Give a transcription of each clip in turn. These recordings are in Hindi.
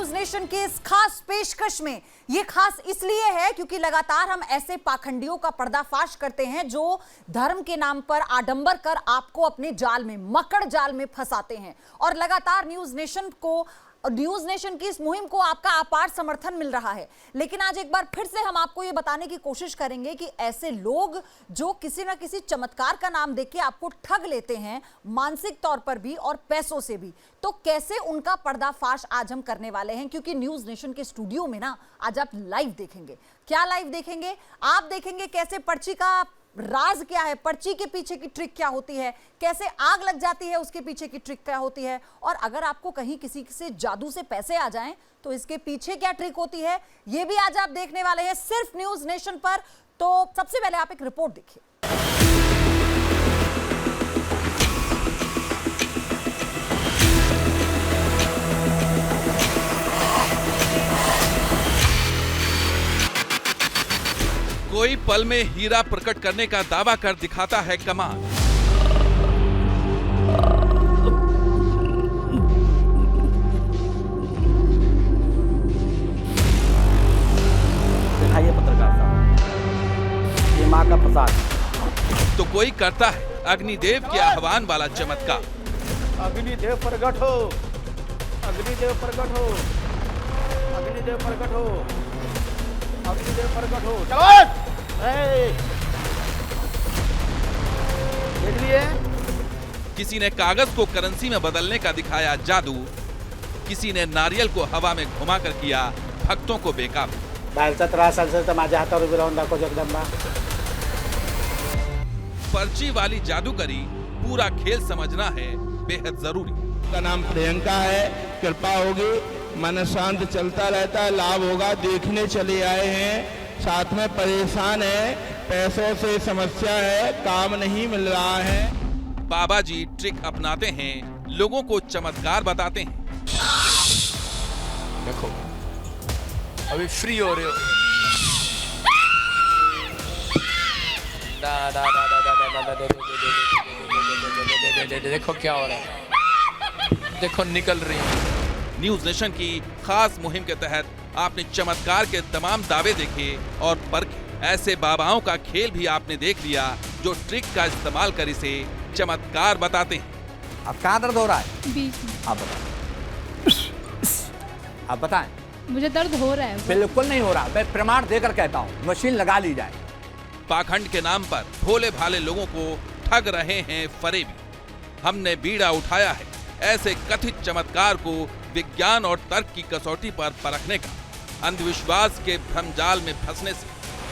न्यूज नेशन के इस खास पेशकश में। ये खास इसलिए है क्योंकि लगातार हम ऐसे पाखंडियों का पर्दाफाश करते हैं जो धर्म के नाम पर आडंबर कर आपको अपने जाल में, मकड़ जाल में फंसाते हैं। और लगातार न्यूज नेशन की इस मुहिम को आपका अपार समर्थन मिल रहा है। लेकिन आज एक बार फिर से हम आपको ये बताने की कोशिश करेंगे कि ऐसे लोग जो किसी ना किसी चमत्कार का नाम देके आपको ठग लेते हैं, मानसिक तौर पर भी और पैसों से भी, तो कैसे उनका पर्दाफाश आज हम करने वाले हैं। क्योंकि न्यूज नेशन के स्टूडियो में ना आज आप लाइव देखेंगे। क्या लाइव देखेंगे? आप देखेंगे कैसे पर्ची का राज क्या है, पर्ची के पीछे की ट्रिक क्या होती है, कैसे आग लग जाती है उसके पीछे की ट्रिक क्या होती है, और अगर आपको कहीं किसी से जादू से पैसे आ जाएं तो इसके पीछे क्या ट्रिक होती है, ये भी आज आप देखने वाले हैं सिर्फ न्यूज नेशन पर। तो सबसे पहले आप एक रिपोर्ट देखिए। कोई पल में हीरा प्रकट करने का दावा कर दिखाता है कमाल। दिखाइए पत्रकार साहब, ये मां का प्रसाद। तो कोई करता है अग्निदेव के आह्वान वाला चमत्कार। अग्निदेव प्रकट हो, अग्निदेव प्रकट हो, अग्निदेव प्रकट हो, अग्निदेव प्रकट हो। चलो देख लिए। किसी ने कागज को करेंसी में बदलने का दिखाया जादू, किसी ने नारियल को हवा में घुमाकर किया भक्तों को बेकाबू। माझ्या हातावर उभी राहून दाखव जगदंबा। पर्ची वाली जादूगरी पूरा खेल समझना है बेहद जरूरी। का नाम प्रियंका है, कृपा होगी, मन शांत चलता रहता है, लाभ होगा। देखने चले आए हैं, साथ में परेशान है, पैसों से समस्या है, काम नहीं मिल रहा है। बाबा जी ट्रिक अपनाते हैं, लोगों को चमत्कार बताते हैं। देखो अभी फ्री हो रहे हो। देखो क्या हो रहा है, देखो निकल रही है। न्यूज नेशन की खास मुहिम के तहत आपने चमत्कार के तमाम दावे देखे और परखे। ऐसे बाबाओं का खेल भी आपने देख लिया जो ट्रिक का इस्तेमाल कर इसे चमत्कार बताते हैं। अब कहाँ दर्द हो रहा है? बीच में। आप बताएं। आप बताएं। मुझे दर्द हो रहा है। बिल्कुल नहीं हो रहा, मैं प्रमाण देकर कहता हूँ, मशीन लगा ली जाए। पाखंड के नाम पर भोले भाले लोगों को ठग रहे हैं फरेबी। हमने बीड़ा उठाया है ऐसे कथित चमत्कार को विज्ञान और तर्क की कसौटी पर परखने का, अंधविश्वास के भ्रमजाल में फंसने से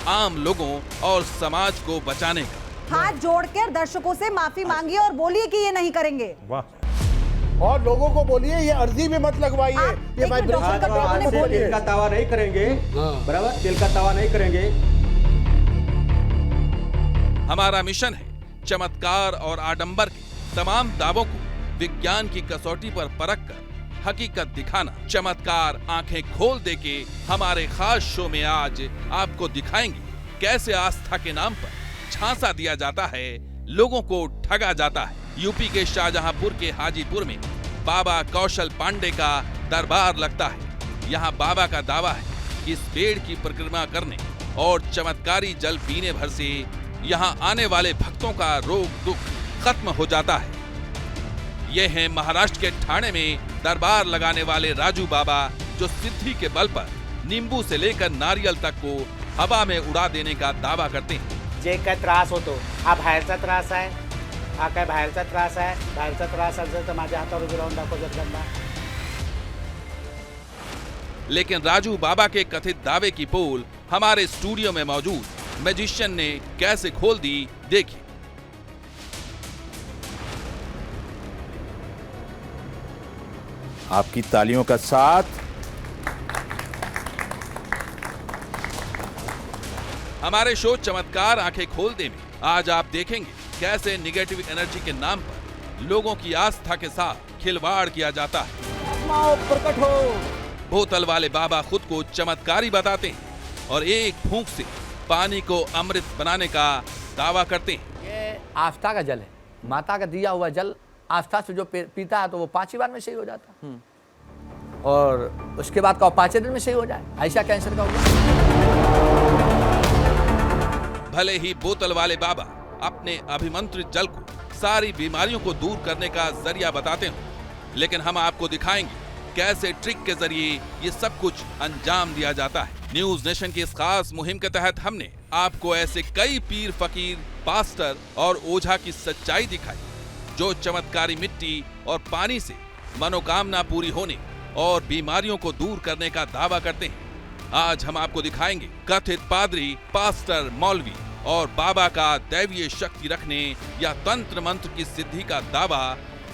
आम लोगों और समाज को बचाने का। हाथ जोड़कर दर्शकों से माफी मांगिए और बोलिए कि ये नहीं करेंगे। वाह। और लोगों को बोलिए ये अर्जी भी मत लगवाइए, ये वाइब्रेशन का प्रॉब्लम है। तेल का तवा नहीं करेंगे, बराबर, तेल का तवा नहीं करेंगे। हमारा मिशन है चमत्कार और आडंबर के तमाम दावों को विज्ञान की कसौटी पर परख कर हकीकत दिखाना। चमत्कार आंखें खोल देके हमारे खास शो में आज आपको दिखाएंगे कैसे आस्था के नाम पर झांसा दिया जाता है, लोगों को ठगा जाता है। यूपी के शाहजहांपुर के हाजीपुर में बाबा कौशल पांडे का दरबार लगता है। यहाँ बाबा का दावा है कि इस पेड़ की परिक्रमा करने और चमत्कारी जल पीने भर से यहाँ आने वाले भक्तों का रोग दुख खत्म हो जाता है। ये हैं महाराष्ट्र के ठाणे में दरबार लगाने वाले राजू बाबा, जो सिद्धि के बल पर नींबू से लेकर नारियल तक को हवा में उड़ा देने का दावा करते हैं। जे काय त्रास होतो, हा बाहेरचा त्रास आहे, हा काय बाहेरचा त्रास आहे, बाहेरचा त्रास असेल तर माझ्या हातावर उभी राहून दाखव जगदंबा। लेकिन राजू बाबा के कथित दावे की पोल हमारे स्टूडियो में मौजूद मैजिशियन ने कैसे खोल दी, देखिए। आपकी तालियों का साथ। हमारे शो चमत्कार आंखें खोल दे में आज आप देखेंगे कैसे निगेटिव एनर्जी के नाम पर लोगों की आस्था के साथ खिलवाड़ किया जाता है। प्रकट हो। बोतल वाले बाबा खुद को चमत्कारी बताते हैं और एक फूंक से पानी को अमृत बनाने का दावा करते हैं। ये आस्था का जल है, माता का दिया हुआ जल। आस्था से जो पीता है तो वो 5 ही बार में सही हो जाता है। और उसके बाद कहो 5 दिन में सही हो जाए, ऐसा कैंसर का हुआ। भले ही बोतल वाले बाबा अपने अभिमंत्रित जल को सारी बीमारियों को दूर करने का जरिया बताते हो, लेकिन हम आपको दिखाएंगे कैसे ट्रिक के जरिए ये सब कुछ अंजाम दिया जाता है। न्यूज नेशन की इस खास मुहिम के तहत हमने आपको ऐसे कई पीर फकीर, पास्टर और ओझा की सच्चाई दिखाई जो चमत्कारी मिट्टी और पानी से मनोकामना पूरी होने और बीमारियों को दूर करने का दावा करते हैं। आज हम आपको दिखाएंगे कथित पादरी, पास्टर, मौलवी और बाबा का दैवीय शक्ति रखने या तंत्र मंत्र की सिद्धि का दावा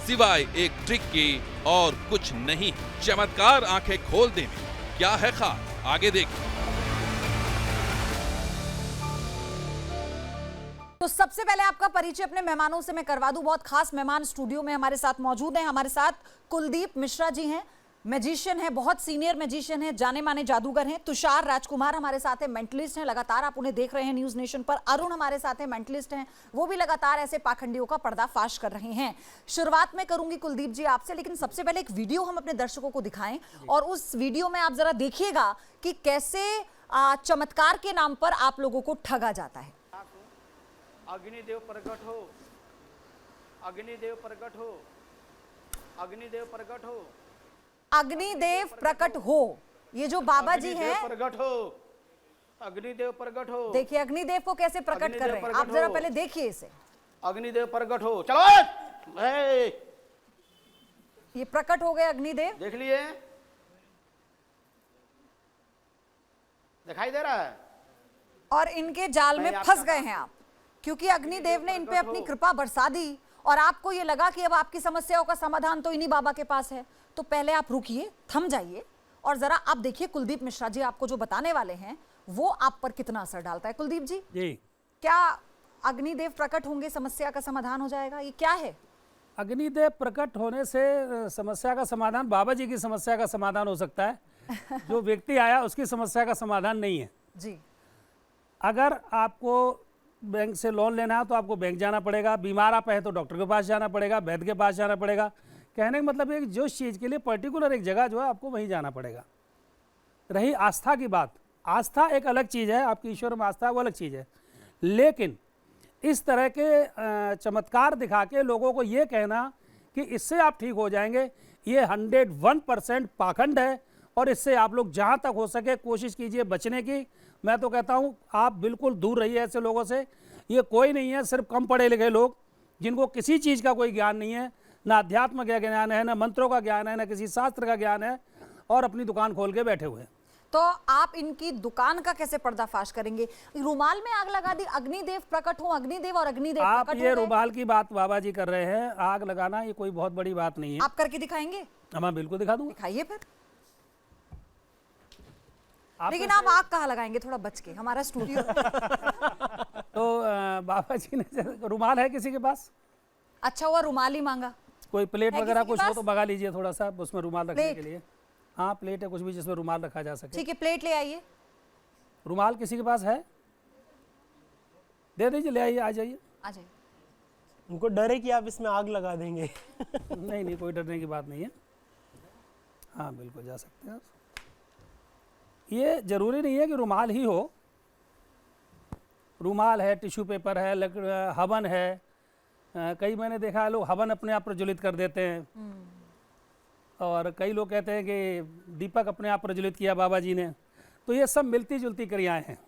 सिवाय एक ट्रिक के और कुछ नहीं। चमत्कार आंखें खोल दे में क्या है खास, आगे देखिए। तो सबसे पहले आपका परिचय अपने मेहमानों से मैं करवा दूं। बहुत खास मेहमान स्टूडियो में हमारे साथ मौजूद हैं। हमारे साथ कुलदीप मिश्रा जी हैं, मैजिशियन हैं, बहुत सीनियर मैजिशियन हैं, जाने माने जादूगर हैं। तुषार राजकुमार हमारे साथ हैं, मेंटलिस्ट हैं, लगातार आप उन्हें देख रहे हैं न्यूज नेशन पर। अरुण हमारे साथ हैं, मेंटलिस्ट हैं, वो भी लगातार ऐसे पाखंडियों का पर्दाफाश कर रहे हैं। शुरुआत में करूंगी कुलदीप जी आपसे, लेकिन सबसे पहले एक वीडियो हम अपने दर्शकों को दिखाएं और उस वीडियो में आप जरा देखिएगा कि कैसे चमत्कार के नाम पर आप लोगों को ठगा जाता है। अग्निदेव प्रकट हो, अग्निदेव प्रकट हो, अग्निदेव प्रकट हो, अग्निदेव प्रकट हो। ये जो बाबा जी हैं, प्रकट हो, अग्निदेव प्रकट हो। देखिए अग्निदेव को कैसे प्रकट कर रहे हैं, आप जरा पहले देखिए इसे। अग्निदेव प्रकट हो, चलो ये प्रकट हो गए अग्निदेव, देख लिए, दिखाई दे रहा है। और इनके जाल में फंस गए हैं आप, क्योंकि अग्निदेव ने इन पे अपनी कृपा बरसा दी और आपको ये लगा कि अब आपकी समस्याओं का समाधान तो इन्हीं बाबा के पास है। तो पहले आप रुकिए, थम जाइए और जरा आप देखिए कुलदीप मिश्रा जी आपको जो बताने वाले हैं वो आप पर कितना असर डालता है। कुलदीप जी, क्या अग्निदेव प्रकट होंगे समस्या का समाधान हो जाएगा, ये क्या है? अग्निदेव प्रकट होने से समस्या का समाधान, बाबा जी की समस्या का समाधान हो सकता है। जो व्यक्ति आया उसकी समस्या का समाधान नहीं है जी। अगर आपको बैंक से लोन लेना है तो आपको बैंक जाना पड़ेगा, बीमार आप है तो डॉक्टर के पास जाना पड़ेगा, वैद्य के पास जाना पड़ेगा। कहने का मतलब है कि जो चीज़ के लिए पर्टिकुलर एक जगह जो है आपको वहीं जाना पड़ेगा। रही आस्था की बात, आस्था एक अलग चीज़ है, आपकी ईश्वर में आस्था वो अलग चीज़ है। लेकिन इस तरह के चमत्कार दिखा के लोगों को ये कहना कि इससे आप ठीक हो जाएंगे, ये 101% पाखंड है और इससे आप लोग जहाँ तक हो सके कोशिश कीजिए बचने की। मैं तो कहता हूँ आप बिल्कुल दूर रहिए ऐसे लोगों से। ये कोई नहीं है, सिर्फ कम पढ़े लिखे लोग जिनको किसी चीज़ का कोई ज्ञान नहीं है, ना अध्यात्म का ज्ञान है, ना मंत्रों का ज्ञान है, ना किसी शास्त्र का ज्ञान है, और अपनी दुकान खोल के बैठे हुए हैं। तो आप इनकी दुकान का कैसे पर्दाफाश करेंगे? रुमाल में आग लगा दी, अग्निदेव प्रकट हो, अग्निदेव और अग्निदेव आप प्रकट ये हो गए। रुमाल की बात बाबा जी कर रहे हैं, आग लगाना ये कोई बहुत बड़ी बात नहीं है। आप करके दिखाएंगे? मैं बिल्कुल दिखा दूंगा। दिखाइए फिर। लेकिन आप आग कहाँ लगाएंगे, थोड़ा बच के, हमारा स्टूडियो। तो बाबा जी ने रुमाल है किसी के पास? अच्छा हुआ रुमाल ही मांगा। कोई प्लेट है वगैरह किसी के कुछ हो पास? तो मंगा लीजिए थोड़ा सा उसमें रुमाल रखने प्लेट? के लिए। हाँ प्लेट है, कुछ भी जिसमें रुमाल रखा जा सके। ठीक है, प्लेट ले आइए। रुमाल किसी के पास है? दे दीजिए, ले आइए, आ जाइए। आ जाइए। उनको डर है कि आप इसमें आग लगा देंगे। नहीं नहीं, कोई डरने की बात नहीं है। हाँ बिल्कुल जा सकते हैं। ये जरूरी नहीं है कि रुमाल ही हो, रुमाल है, टिश्यू पेपर है, हवन है। कई मैंने देखा है लोग हवन अपने आप प्रज्वलित कर देते हैं, और कई लोग कहते हैं कि दीपक अपने आप प्रज्वलित किया बाबा जी ने। तो ये सब मिलती जुलती क्रियाएं हैं।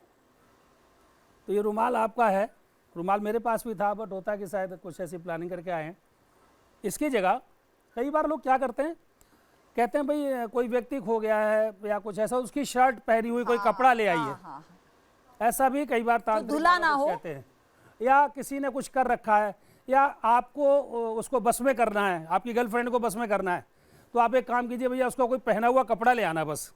तो ये रुमाल आपका है, रुमाल मेरे पास भी था, बट होता है कि शायद कुछ ऐसी प्लानिंग करके आए हैं। इसकी जगह कई बार लोग क्या करते हैं, कहते हैं भाई कोई व्यक्ति खो गया है या कुछ ऐसा, उसकी शर्ट पहनी हुई कोई कपड़ा ले आइए। ऐसा भी कई बार धुला ना हो कहते हैं, या किसी ने कुछ कर रखा है, या आपको उसको बस में करना है, आपकी गर्लफ्रेंड को बस में करना है, तो आप एक काम कीजिए भैया उसको कोई पहना हुआ कपड़ा ले आना बस।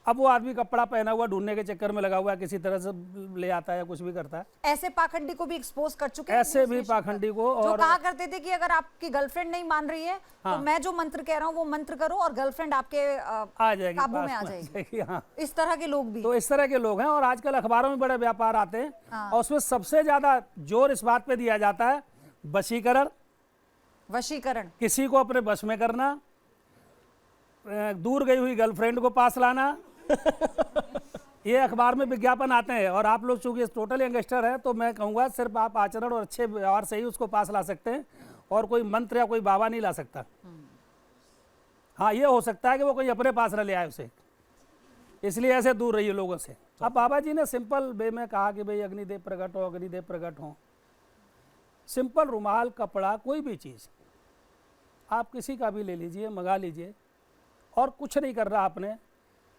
अब वो आदमी कपड़ा पहना हुआ ढूंढने के चक्कर में लगा हुआ है, किसी तरह से ले आता है या कुछ भी करता है। ऐसे पाखंडी को भी एक्सपोज कर चुके हैं, ऐसे भी पाखंडी को। जो और कहा करते थे कि अगर आपकी गर्लफ्रेंड नहीं मान रही है तो मैं जो मंत्र कह रहा हूँ वो मंत्र करो और गर्लफ्रेंड आपके आ जाएगी, काबू में आ जाएगी। हाँ। इस तरह के लोग भी, तो इस तरह के लोग हैं, और आजकल अखबारों में बड़े व्यापार आते हैं, और उसमें सबसे ज्यादा जोर इस बात पे दिया जाता है वशीकरण, वशीकरण, किसी को अपने बस में करना, दूर गई हुई गर्लफ्रेंड को पास लाना, ये अखबार में विज्ञापन आते हैं। और आप लोग चूंकि टोटल यंगस्टर है तो मैं कहूँगा सिर्फ आप आचरण और अच्छे व्यवहार से ही उसको पास ला सकते हैं, और कोई मंत्र या कोई बाबा नहीं ला सकता। हाँ, ये हो सकता है कि वो कोई अपने पास न ले आए उसे, इसलिए ऐसे दूर रहिए लोगों से। अब बाबा जी ने सिंपल वे में कहा कि भाई अग्निदेव प्रकट हो, अग्निदेव प्रकट हो। सिंपल रुमाल, कपड़ा, कोई भी चीज़ आप किसी का भी ले लीजिए, मंगा लीजिए, और कुछ नहीं कर रहा आपने।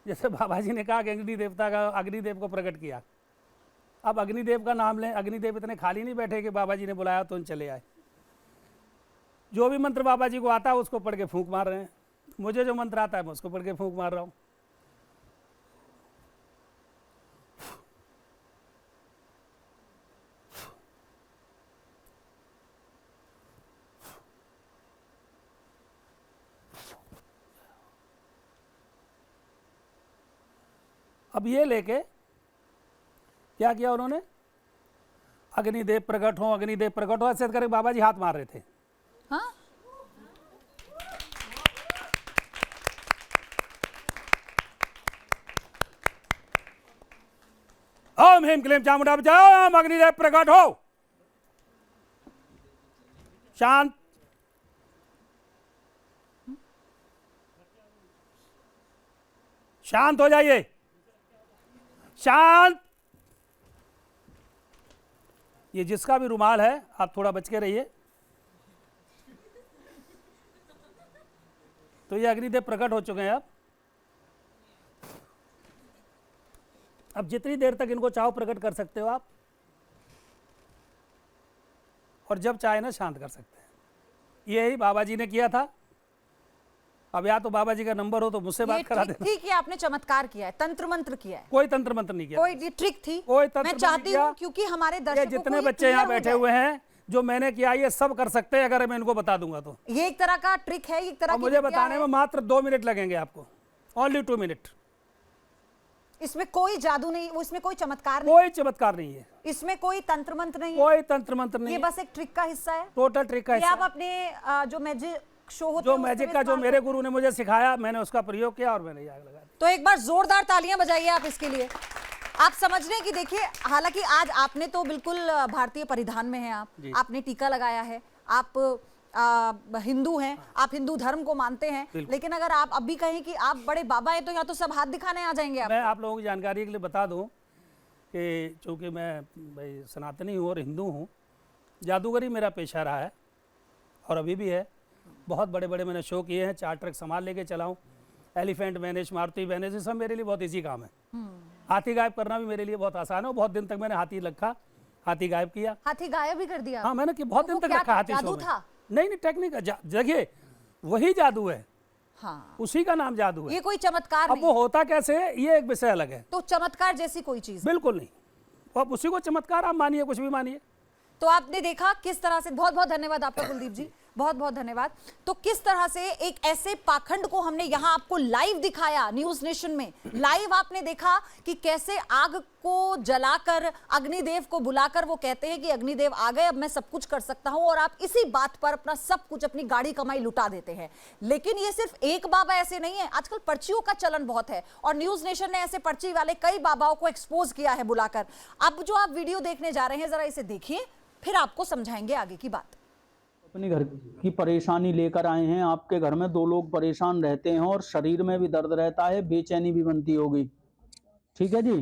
जैसे बाबा जी ने कहा कि अग्निदेव को प्रकट किया, अब अग्निदेव का नाम लें। अग्निदेव इतने खाली नहीं बैठे कि बाबा जी ने बुलाया तो चले आए। जो भी मंत्र बाबा जी को आता है उसको पढ़ के फूंक मार रहे हैं। मुझे जो मंत्र आता है मैं उसको पढ़ के फूंक मार रहा हूँ। अब ये लेके क्या किया उन्होंने, अग्निदेव प्रकट हो, अग्निदेव प्रकट हो, ऐसे करके बाबा जी हाथ मार रहे थे। हाँ? ओम ह्रीं क्लीं चामुंडा ओम अग्निदेव प्रकट हो। शांत। शांत हो जाइए, शांत। ये जिसका भी रुमाल है आप थोड़ा बच के रहिए। तो ये अग्निदेव प्रकट हो चुके हैं। अब जितनी देर तक इनको चाहो प्रकट कर सकते हो आप, और जब चाहे ना शांत कर सकते हैं। यही बाबा जी ने किया था। अब या तो बाबा जी का नंबर हो तो मुझसे बात करा देना। ठीक है, आपने चमत्कार किया है, तंत्र मंत्र किया है। कोई तंत्र मंत्र नहीं किया, कोई ट्रिक थी। कोई तंत्र मैं मंत्र चाहती किया। हूँ क्योंकि हमारे दर्शकों ये को जितने ये बच्चे clear यहाँ हो बैठे जाए। हुए हैं, जो मैंने किया ये सब कर सकते हैं अगर मैं इनको बता दूंगा तो। ये एक तरह का ट्रिक है, एक तरह और की मुझे विद्या बताने है। में मात्र 2 मिनट लगेंगे आपको, ओनली 2 मिनट। इसमें कोई जादू नहीं, इसमें कोई चमत्कार नहीं, कोई चमत्कार नहीं है, इसमें कोई तंत्र मंत्र नहीं है। कोई तंत्र मंत्र नहीं ये है, बस एक ट्रिक का हिस्सा है। टोटल ट्रिक का ये हिस्सा। आप अपने जो मैजिक शो होते जो हैं, उसमें मैजिक का जो इस्तेमाल मेरे गुरु ने मुझे सिखाया, मैंने उसका प्रयोग किया और मैंने ये आग लगा दी। तो एक बार जोरदार तालियां बजाइए आप इसके लिए। आप समझ रहे हैं कि देखिए, हालांकि आज आपने तो बिल्कुल भारतीय परिधान में हैं, आपने टीका लगाया है, आप हिंदू हैं, आप हिंदू धर्म को मानते हैं, लेकिन अगर आप अभी कहें कि आप बड़े बाबा हैं तो यहाँ तो सब हाथ दिखाने आ जाएंगे आप। मैं आप लोगों की जानकारी के लिए बता दूं कि चूंकि मैं भाई सनातनी हूँ और हिंदू हूँ, जादूगरी मेरा पेशा रहा है और अभी भी है। बहुत बड़े बड़े मैंने शो किए हैं, 4 ट्रक सामान लेके चलाऊं, एलिफेंट मैनेज, मारुति मैनेज, ये सब मेरे लिए बहुत ईजी काम है। हाथी गायब करना भी मेरे लिए बहुत आसान है। बहुत दिन तक मैंने हाथी रखा, हाथी गायब किया। हाथी गायब भी कर दिया? हाँ, मैंने बहुत दिन तक रखा हाथी। जादू था? नहीं, टेक्निक जगह वही जादू है। हाँ, उसी का नाम जादू है। ये कोई चमत्कार अब नहीं। वो होता कैसे है ये एक विषय अलग है। तो चमत्कार जैसी कोई चीज बिल्कुल नहीं, अब उसी को चमत्कार आप मानिए, कुछ भी मानिए। तो आपने देखा किस तरह से, बहुत बहुत धन्यवाद आपका कुलदीप जी, बहुत बहुत धन्यवाद। तो किस तरह से एक ऐसे पाखंड को हमने यहाँ आपको लाइव दिखाया, न्यूज नेशन में लाइव आपने देखा कि कैसे आग को जलाकर अग्निदेव को बुलाकर वो कहते हैं कि अग्निदेव आ गए, अब मैं सब कुछ कर सकता हूं, और आप इसी बात पर अपना सब कुछ, अपनी गाड़ी कमाई लुटा देते हैं। लेकिन ये सिर्फ एक बाबा ऐसे नहीं है, आजकल पर्चियों का चलन बहुत है और न्यूज नेशन ने ऐसे पर्ची वाले कई बाबाओं को एक्सपोज किया है बुलाकर। अब जो आप वीडियो देखने जा रहे हैं, जरा इसे देखिए, फिर आपको समझाएंगे आगे की बात। अपने घर की परेशानी लेकर आए हैं। आपके घर में 2 लोग परेशान रहते हैं और शरीर में भी दर्द रहता है, बेचैनी भी बनती होगी, ठीक है जी,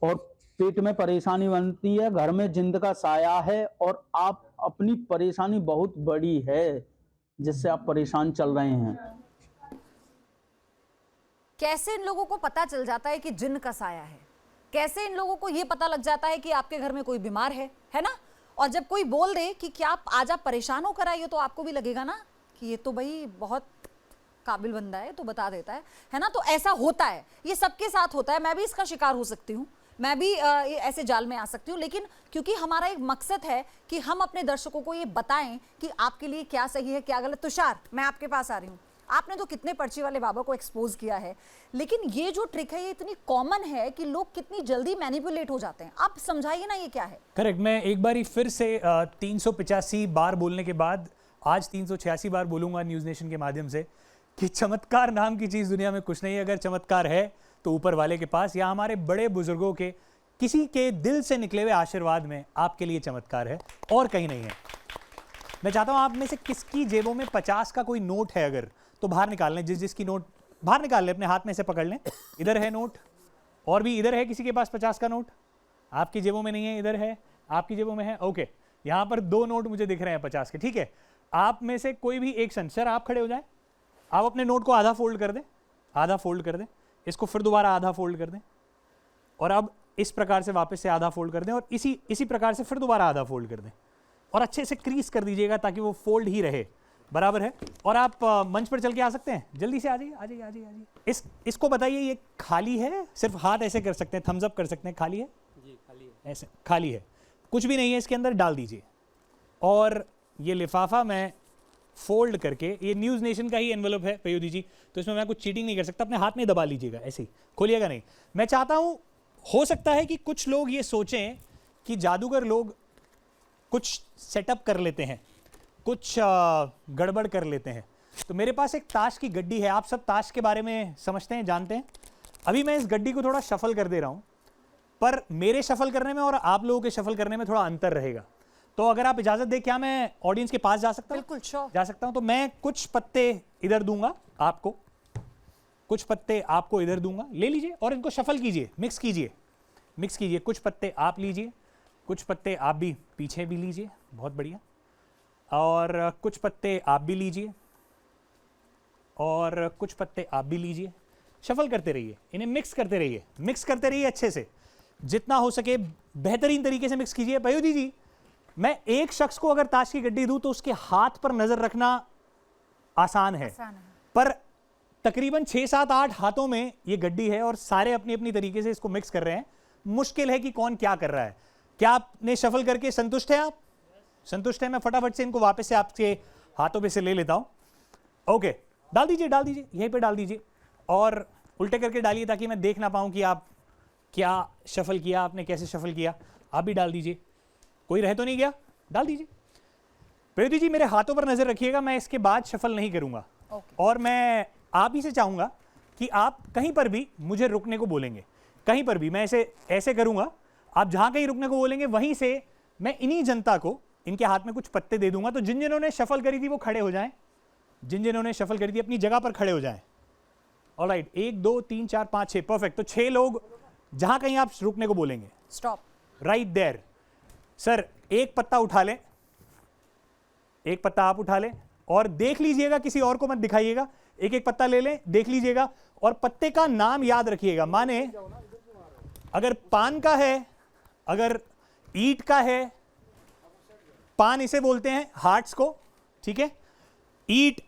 और पेट में परेशानी बनती है, घर में जिंद का साया है और आप अपनी परेशानी बहुत बड़ी है जिससे आप परेशान चल रहे हैं। कैसे इन लोगों को पता चल जाता है कि जिन्न का साया है? कैसे इन लोगों को यह पता लग जाता है कि आपके घर में कोई बीमार है ना? और जब कोई बोल दे कि क्या आज आप परेशान होकर आइए, तो आपको भी लगेगा ना कि ये तो भाई बहुत काबिल बंदा है, तो बता देता है ना? तो ऐसा होता है, ये सबके साथ होता है। मैं भी इसका शिकार हो सकती हूँ, मैं भी ऐसे जाल में आ सकती हूँ, लेकिन क्योंकि हमारा एक मकसद है कि हम अपने दर्शकों को ये बताएं कि आपके लिए क्या सही है, क्या गलत। तुषार, मैं आपके पास आ रही हूँ। आपने तो कितने पर्ची वाले बाबा को एक्सपोज किया है, लेकिन ये जो ट्रिक है ये इतनी कॉमन है कि लोग कितनी जल्दी मैनिपुलेट हो जाते हैं। आप समझाइए ना, ये क्या है? करेक्ट। मैं एक बार फिर से 385 बार बोलने के बाद आज 386 बार बोलूंगा न्यूज़ नेशन के माध्यम से कि चमत्कार नाम की चीज़ दुनिया में कुछ नहीं है। अगर चमत्कार है तो ऊपर वाले के पास या हमारे बड़े बुजुर्गों के किसी के दिल से निकले हुए आशीर्वाद में आपके लिए चमत्कार है, और कहीं नहीं है। मैं चाहता हूं आप में से किसकी जेबों में 50 का कोई नोट है अगर, तो बाहर निकाल लें। जिसकी नोट बाहर निकाल लें, अपने हाथ में से पकड़ लें। इधर है नोट, और भी इधर है किसी के पास 50 का नोट? आपकी जेबों में नहीं है, इधर है, आपकी जेबों में है। ओके, यहां पर 2 नोट मुझे दिख रहे हैं 50 के, ठीक है। आप में से कोई भी एक सन, सर आप खड़े हो जाए, आप अपने नोट को आधा फोल्ड कर दें, आधा फोल्ड कर दें, इसको फिर दोबारा आधा फोल्ड कर दें, और अब इस प्रकार से वापस से आधा फोल्ड कर दें, और इसी प्रकार से फिर दोबारा आधा फोल्ड कर दें, और अच्छे से क्रीज कर दीजिएगा ताकि वो फोल्ड ही रहे, बराबर है। और आप मंच पर चल के आ सकते हैं, जल्दी से आ जाइए, आ जाइए, आ जाइए, आ जाइए। इसको बताइए ये खाली है? सिर्फ हाथ ऐसे कर सकते हैं, थम्स अप कर सकते हैं। खाली है जी? खाली है, ऐसे खाली है, कुछ भी नहीं है इसके अंदर, डाल दीजिए। और ये लिफाफा मैं फोल्ड करके, ये न्यूज़ नेशन का ही एनवेलप है पयोधी जी, तो इसमें मैं कुछ चीटिंग नहीं कर सकता, अपने हाथ में दबा लीजिएगा, ऐसे ही खोलिएगा नहीं। मैं चाहता हूँ, हो सकता है कि कुछ लोग ये सोचें कि जादूगर लोग कुछ सेटअप कर लेते हैं, कुछ गड़बड़ कर लेते हैं। तो मेरे पास एक ताश की गड्डी है, आप सब ताश के बारे में समझते हैं, जानते हैं। अभी मैं इस गड्डी को थोड़ा शफल कर दे रहा हूँ, पर मेरे शफल करने में और आप लोगों के शफल करने में थोड़ा अंतर रहेगा। तो अगर आप इजाजत दें, क्या मैं ऑडियंस के पास जा सकता हूं? बिल्कुल, श्योर। जा सकता हूं। तो मैं कुछ पत्ते इधर दूंगा आपको, कुछ पत्ते आपको इधर दूंगा, ले लीजिए और इनको शफल कीजिए, मिक्स कीजिए, मिक्स कीजिए। कुछ पत्ते आप लीजिए, कुछ पत्ते आप भी पीछे भी लीजिए, बहुत बढ़िया। और कुछ पत्ते आप भी लीजिए, और कुछ पत्ते आप भी लीजिए। शफल करते रहिए, इन्हें मिक्स करते रहिए, मिक्स करते रहिए अच्छे से, जितना हो सके बेहतरीन तरीके से मिक्स कीजिए। पयोधी जी, मैं एक शख्स को अगर ताश की गड्डी दूं तो उसके हाथ पर नजर रखना आसान है, पर तकरीबन 6, 7, 8 हाथों में ये गड्डी है और सारे अपनी अपनी तरीके से इसको मिक्स कर रहे हैं। मुश्किल है कि कौन क्या कर रहा है। क्या आपने शफल करके संतुष्ट है? आप संतुष्ट है? मैं फटाफट से इनको वापस से आपके हाथों पे से ले लेता हूं। ओके, डाल दीजिए, डाल दीजिए, यहीं पे डाल दीजिए, और उल्टे करके डालिए ताकि मैं देख ना पाऊं कि आप क्या शफल किया, आपने कैसे शफल किया। आप भी डाल दीजिए, कोई रह तो नहीं गया, डाल दीजिए। पयोधी जी, मेरे हाथों पर नजर रखिएगा, मैं इसके बाद शफल नहीं करूंगा। और मैं आप ही से चाहूंगा कि आप कहीं पर भी मुझे रुकने को बोलेंगे, कहीं पर भी मैं ऐसे करूंगा, आप जहां कहीं रुकने को बोलेंगे वहीं से मैं इन्हीं जनता को इनके हाथ में कुछ पत्ते दे दूंगा। तो जिन जिन्होंने शफल करी थी वो खड़े हो जाएं, जिन जिन्होंने शफल करी थी अपनी जगह पर खड़े हो जाएं। Alright, 1, 2, 3, 4, 5, 6, perfect. तो 6 लोग जहां कहीं आप रुकने को बोलेंगे, स्टॉप, राइट देयर। सर, एक पत्ता उठा लें, एक पत्ता आप उठा लें, और देख लीजिएगा, किसी और को मत दिखाइएगा। एक एक पत्ता ले लें, देख लीजिएगा, और पत्ते का नाम याद रखिएगा। माने अगर पान का है, अगर ईंट का है, पान इसे बोलते हैं हार्ट्स को, ठीक है, ईंट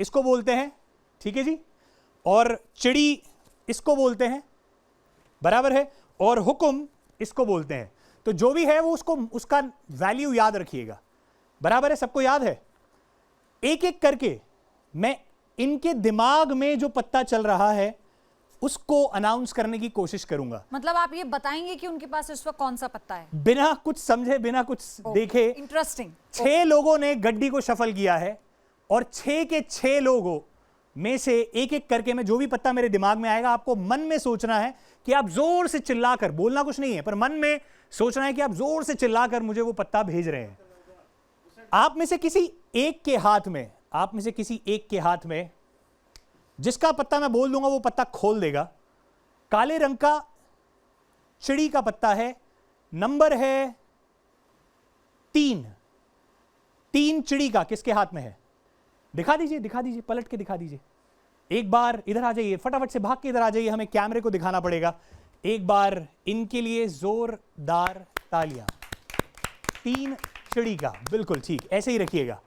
इसको बोलते हैं, ठीक है जी, और चिड़ी इसको बोलते हैं, बराबर है, और हुक्म इसको बोलते हैं। तो जो भी है वो उसका वैल्यू याद रखिएगा, बराबर है, सबको याद है। एक एक करके मैं इनके दिमाग में जो पत्ता चल रहा है उसको अनाउंस करने की कोशिश करूंगा। मतलब आप ये बताएंगे कि उनके पास इस वक्त कौन सा पत्ता है, बिना कुछ समझे, बिना कुछ देखे। इंटरेस्टिंग। 6 लोगों ने गड्डी को शफल किया है, और 6 के 6 लोगों में से एक एक करके मैं जो भी पत्ता मेरे दिमाग में आएगा, आपको मन में सोचना है कि आप जोर से चिल्लाकर, बोलना कुछ नहीं है, पर मन में सोचना है कि आप जोर से चिल्लाकर मुझे वो पत्ता भेज रहे हैं। आप में से किसी एक के हाथ में, आप में से किसी एक के हाथ में जिसका पत्ता मैं बोल दूंगा वो पत्ता खोल देगा। काले रंग का चिड़ी का पत्ता है, नंबर है 3। 3 चिड़ी का किसके हाथ में है? दिखा दीजिए, दिखा दीजिए, पलट के दिखा दीजिए। एक बार इधर आ जाइए, फटाफट से भाग के इधर आ जाइए, हमें कैमरे को दिखाना पड़ेगा। एक बार इनके लिए जोरदार तालियां। 3 चिड़ी का, बिल्कुल ठीक, ऐसे ही रखिएगा।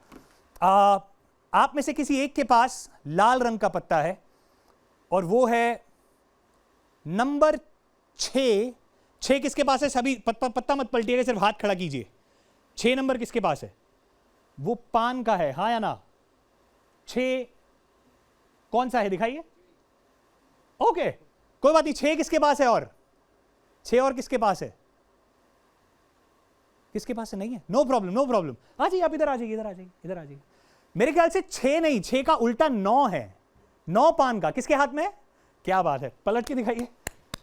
आप में से किसी एक के पास लाल रंग का पत्ता है, और वो है नंबर 6। 6 किसके पास है? सभी पत्ता मत पलटिएगा, सिर्फ हाथ खड़ा कीजिए। 6 नंबर किसके पास है? वो पान का है, हाँ या ना? 6 कौन सा है, दिखाइए। ओके, कोई बात नहीं। 6 किसके पास है? और 6 और किसके पास है? किसके पास है? नहीं है, नो प्रॉब्लम, नो प्रॉब्लम। आ जाइए, आप इधर आ जाइए, इधर आ जाइए, इधर आ जाइए। मेरे ख्याल से 6 नहीं, 6 का उल्टा 9 है। 9 पान का किसके हाथ में है? क्या बात है, पलट के दिखाइए।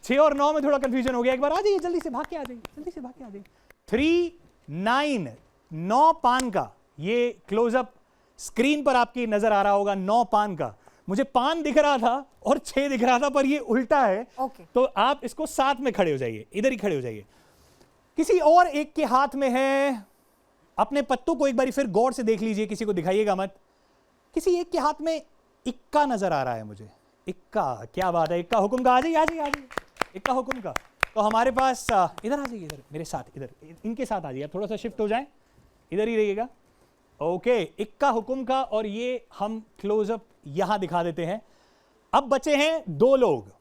6 और 9 में थोड़ा कंफ्यूजन हो गया, एक बार आ जाइए, जल्दी से भाग के आ जाइए, जल्दी से भाग के आ जाइए। 3, 9, 9 पान का, ये क्लोजअप स्क्रीन पर आपकी नजर आ रहा होगा, 9 पान का। मुझे पान दिख रहा था और 6 दिख रहा था, पर ये उल्टा है। तो आप इसको साथ में खड़े हो जाइए, इधर ही खड़े हो जाइए। किसी और एक के हाथ में है, अपने पत्तों को एक बार फिर गौर से देख लीजिए, किसी को दिखाइएगा मत। किसी एक के हाथ में इक्का नजर आ रहा है मुझे, इक्का, क्या बात है, इक्का हुक्म का, आ जाइए, आ जाइए, आ जाइए, इक्का हुक्म का। तो हमारे पास इधर आ जाइए, इधर मेरे साथ, इधर इनके साथ आ जाइए, थोड़ा सा शिफ्ट हो जाए, इधर ही रहिएगा। ओके, इक्का हुक्म का, और ये हम क्लोजअप यहां दिखा देते हैं। अब बचे हैं 2 लोग।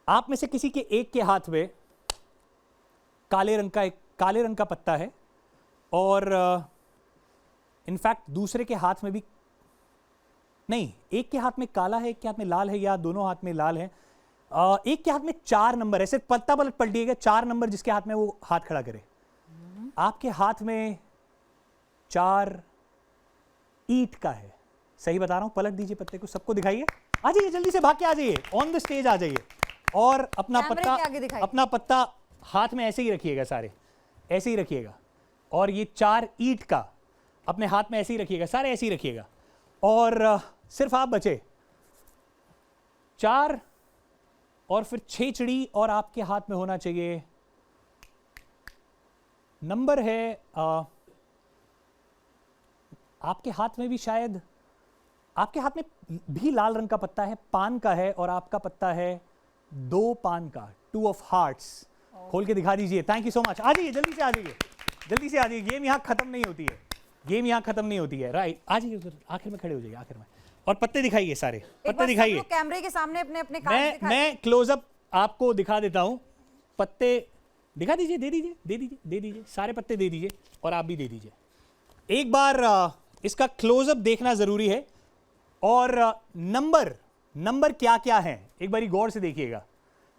आप में से किसी के एक के हाथ में काले रंग का पत्ता है, और इनफैक्ट दूसरे के हाथ में भी नहीं, एक के हाथ में काला है, एक के हाथ में लाल है, या दोनों हाथ में लाल है। एक के हाथ में 4 नंबर है, सिर्फ पत्ता पलटिएगा, 4 नंबर जिसके हाथ में वो हाथ खड़ा करे। आपके हाथ में 4 ईंट का है, सही बता रहा हूं, पलट दीजिए पत्ते को, सबको दिखाइए, आ जाइए, जल्दी से भाग के आ जाइए, ऑन द स्टेज आ जाइए, और अपना पत्ता हाथ में ऐसे ही रखिएगा, सारे ऐसे ही रखिएगा, और ये 4 ईंट का अपने हाथ में ऐसे ही रखिएगा, सारे ऐसे ही रखिएगा, और सिर्फ आप बचे 4 और फिर 6 चिड़ी, और आपके हाथ में होना चाहिए नंबर है, आपके हाथ में भी शायद, आपके हाथ में भी लाल रंग का पत्ता है, पान का है, और आपका पत्ता है 2 पान का, 2 ऑफ हार्ट्स। खोल के दिखा दीजिए, थैंक यू सो मच, आ जाइए, जल्दी से आ जाइए, जल्दी से आ जाइए, गेम यहाँ खत्म नहीं होती है, गेम यहाँ खत्म नहीं होती है, राइट, आ जाइए उधर, आखिर में खड़े हो जाइए, आखिर में, और पत्ते दिखाइए, सारे पत्ते दिखाइए, कैमरे के सामने अपने अपने कार्ड दिखाइए। मैं क्लोजअप आपको दिखा देता हूं, पत्ते दिखा दीजिए, दे दीजिए, दे दीजिए, दे दीजिए, सारे पत्ते दे दीजिए, और आप भी दे दीजिए। एक बार इसका क्लोजअप देखना जरूरी है, और नंबर क्या क्या है एक बार गौर से देखिएगा।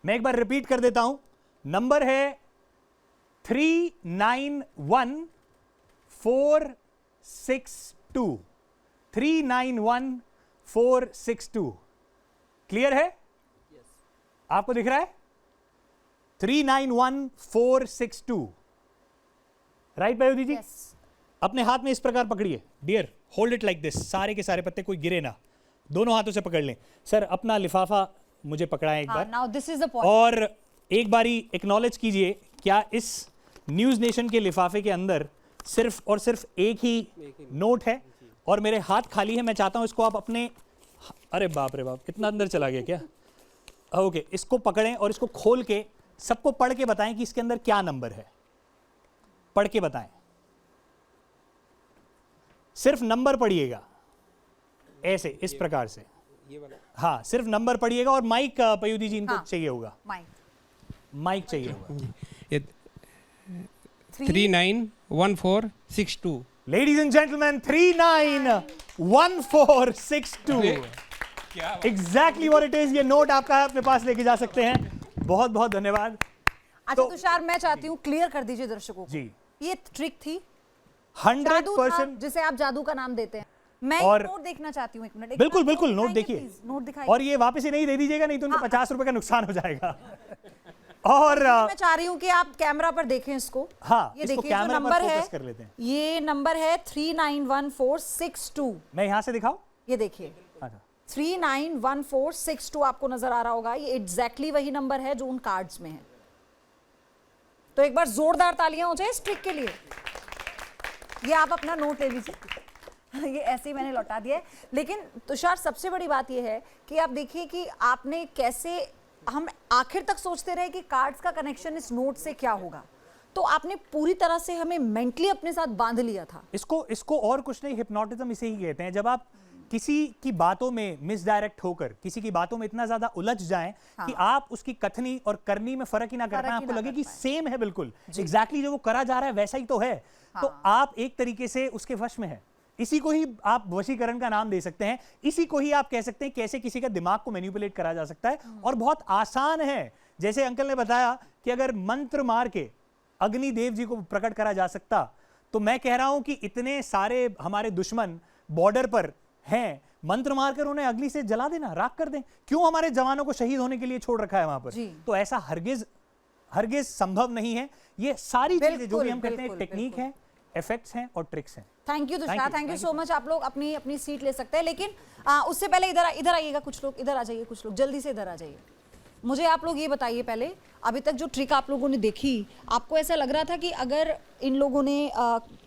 मैं एक बार रिपीट कर देता हूं, नंबर है 391462, 391462, क्लियर है? आपको दिख रहा है? 391462, राइट पयोधी जी? अपने हाथ में इस प्रकार पकड़िए, dear, hold it like this, सारे के सारे पत्ते कोई गिरे ना, दोनों हाथों से पकड़ लें। सर अपना लिफाफा मुझे पकड़ाएं एक बार, now this is the point. और एक बारी एक्नॉलेज कीजिए, क्या इस न्यूज़ नेशन के लिफाफे के अंदर सिर्फ और सिर्फ एक ही नोट है, और मेरे हाथ खाली है। मैं चाहता हूं इसको आप अपने, अरे बाप रे बाप, इतना अंदर चला गया क्या? ओके, इसको पकड़ें और इसको खोल के सबको पढ़ के बताएं कि इसके अंदर क्या नंबर है, पढ़ के बताएं, सिर्फ नंबर पढ़िएगा, ऐसे इस प्रकार से, हाँ सिर्फ नंबर पढ़िएगा। और माइक पयूदी जी इनको चाहिए होगा, माइक चाहिए होगा। 391462, ladies and gentleman, 391462, exactly what it is. ये नोट आपका अपने पास लेके जा सकते हैं, बहुत बहुत धन्यवाद। अच्छा तुषार, मैं चाहती हूँ क्लियर कर दीजिए दर्शकों को, जी ये ट्रिक थी, 100%, जिसे आप जादू का नाम देते हैं। मैं और नोट देखना चाहती हूँ, एक मिनट। बिल्कुल बिल्कुल, नोट देखिए, नोट दिखाइए, और ये वापस ही नहीं दे दीजिएगा, नहीं तो उनको 50 रुपए का नुकसान हो जाएगा। और मैं चाह रही हूँ कि आप कैमरा पर देखें इसको, हाँ, ये इसको देखिए जो कैमरा नंबर पर है, फोकस कर लेते हैं। ये नंबर है 391462। मैं यहाँ से दिखाऊं, ये देखिए 391462 आपको नजर आ रहा होगा, ये एग्जैक्टली वही नंबर है जो उन कार्ड्स में है। तो एक बार जोरदार तालियां हो जाए इस ट्रिक के लिए। ये आप अपना नोट ले लीजिए, ये ऐसे ही मैंने लौटा दिया है। लेकिन तुषार, सबसे बड़ी बात ये है कि आप देखिए कि आपने कैसे, हम आखिर तक सोचते रहे कि कार्ड्स का कनेक्शन इस नोट से क्या होगा, तो आपने पूरी तरह से हमें मेंटली अपने साथ बांध लिया था। इसको और कुछ नहीं, हिप्नोटिज्म इसे ही कहते हैं। जब आप किसी की बातों में मिसडायरेक्ट होकर किसी की बातों में इतना ज्यादा उलझ जाएं कि आप उसकी कथनी और करनी में फर्क ही ना कर पाएं, आपको लगे कि सेम है, बिल्कुल एग्जैक्टली जो वो करा जा रहा है वैसा ही तो है, तो आप एक तरीके से उसके वश में है। इसी को ही आप वशीकरण का नाम दे सकते हैं, इसी को ही आप कह सकते हैं कैसे किसी का दिमाग को मैनिपुलेट करा जा सकता है, और बहुत आसान है। जैसे अंकल ने बताया कि अगर मंत्र मार के अग्निदेव जी को प्रकट करा जा सकता, तो मैं कह रहा हूं कि इतने सारे हमारे दुश्मन बॉर्डर पर हैं, मंत्र मारकर उन्हें अग्नि से जला देना, राख कर दें। क्यों हमारे जवानों को शहीद होने के लिए छोड़ रखा है वहां पर? तो ऐसा हरगिज संभव नहीं है। ये सारी चीजें जो भी हम कहते हैं टेक्निक है, इफेक्ट्स हैं और ट्रिक्स हैं। Thank you Tushar, thank you so much. आप लोग अपनी अपनी सीट ले सकते हैं, लेकिन उससे पहले इधर आइएगा कुछ लोग, इधर आ जाइए कुछ लोग, जल्दी से इधर आ जाइए। मुझे आप लोग ये बताइए पहले, अभी तक जो ट्रिक आप लोगों ने देखी, आपको ऐसा लग रहा था कि अगर इन लोगों ने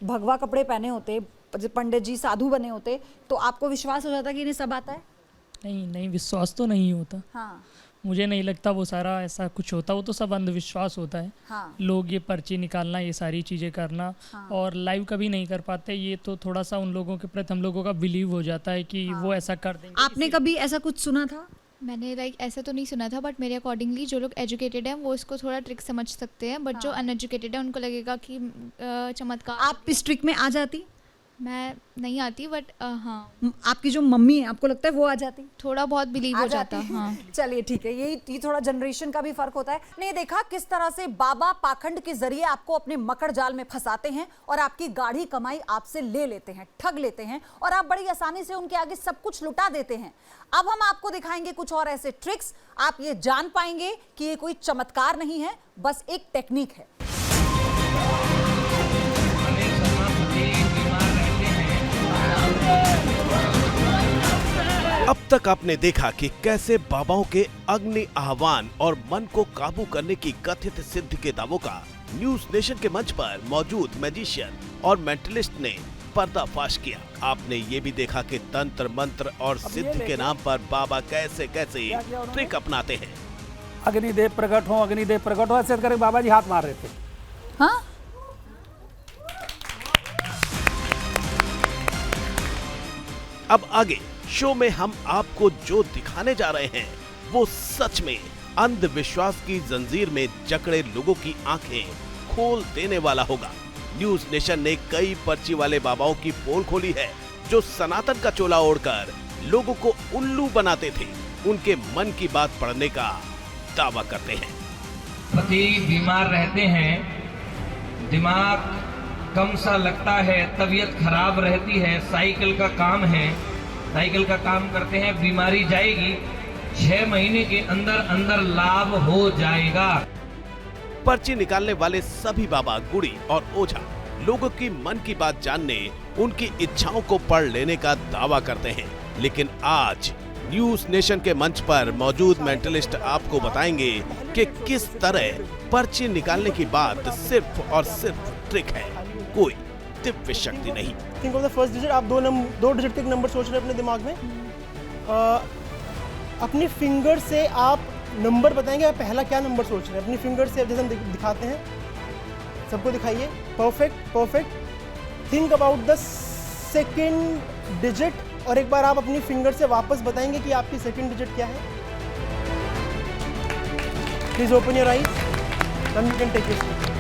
भगवा कपड़े पहने होते, पंडित जी साधु बने होते, तो आपको विश्वास हो जाता कि इन्हें सब आता है? नहीं, विश्वास तो नहीं होता। हाँ, मुझे नहीं लगता वो सारा ऐसा कुछ होता, वो तो सब अंधविश्वास होता है। हाँ। लोग ये पर्ची निकालना, ये सारी चीज़ें करना, हाँ। और लाइव कभी नहीं कर पाते, ये तो थोड़ा सा उन लोगों के प्रति हम लोगों का बिलीव हो जाता है कि वो ऐसा कर देंगे। आपने कभी ऐसा कुछ सुना था? मैंने ऐसा तो नहीं सुना था, बट मेरे अकॉर्डिंगली जो लोग एजुकेटेड हैं वो इसको थोड़ा ट्रिक समझ सकते हैं, बट जो अनएजुकेटेड है उनको लगेगा कि चमत्कार। आप इस ट्रिक में आ जाती? मैं नहीं आती, बट हाँ, आपकी जो मम्मी है, आपको लगता है वो आ जाती? थोड़ा बहुत बिलीव हो जाता। हाँ, चलिए ठीक है, ये थोड़ा जनरेशन का भी फर्क होता है। नहीं देखा किस तरह से बाबा पाखंड के जरिए आपको अपने मकड़ जाल में फंसाते हैं और आपकी गाढ़ी कमाई आपसे ले लेते हैं, ठग लेते हैं, और आप बड़ी आसानी से उनके आगे सब कुछ लुटा देते हैं। अब हम आपको दिखाएंगे कुछ और ऐसे ट्रिक्स, आप ये जान पाएंगे कि ये कोई चमत्कार नहीं है, बस एक टेक्निक है। अब तक आपने देखा कि कैसे बाबाओं के अग्नि आह्वान और मन को काबू करने की कथित सिद्धि के दावों का न्यूज नेशन के मंच पर मौजूद मैजिशियन और मेंटलिस्ट ने पर्दाफाश किया। आपने ये भी देखा कि तंत्र मंत्र और सिद्धि के नाम पर बाबा कैसे कैसे ट्रिक अपनाते हैं। अग्निदेव प्रकट हो, ऐसे करके बाबा जी हाथ मार रहे थे। हाँ? अब आगे शो में हम आपको जो दिखाने जा रहे हैं वो सच में अंधविश्वास की जंजीर में जकड़े लोगों की आंखें खोल देने वाला होगा। न्यूज नेशन ने कई पर्ची वाले बाबाओं की पोल खोली है जो सनातन का चोला ओढ़कर लोगों को उल्लू बनाते थे, उनके मन की बात पढ़ने का दावा करते हैं। पति बीमार रहते हैं, दिमाग कम सा लगता है, तबीयत खराब रहती है, साइकिल का काम है, साइकिल का काम करते हैं, बीमारी जाएगी, 6 महीने के अंदर अंदर लाभ हो जाएगा। पर्ची निकालने वाले सभी बाबा, गुड़ी और ओझा लोगों की मन की बात जानने, उनकी इच्छाओं को पढ़ लेने का दावा करते हैं। लेकिन आज न्यूज नेशन के मंच पर मौजूद मेंटलिस्ट आपको बताएंगे कि किस तरह पर्ची निकालने की बात सिर्फ और सिर्फ ट्रिक है, कोई दिव्य शक्ति नहीं। Think of the first digit. आप दो डिजिट के नंबर सोच रहे हैं अपने दिमाग में। अपनी फिंगर से आप नंबर बताएंगे, आप पहला क्या नंबर सोच रहे हैं अपनी फिंगर से, जैसे हम दिखाते हैं, सबको दिखाइए। Perfect. Think about the second digit, और एक बार आप अपनी फिंगर से वापस बताएंगे कि आपकी सेकंड डिजिट क्या है। Please open your eyes, then you can take your seat.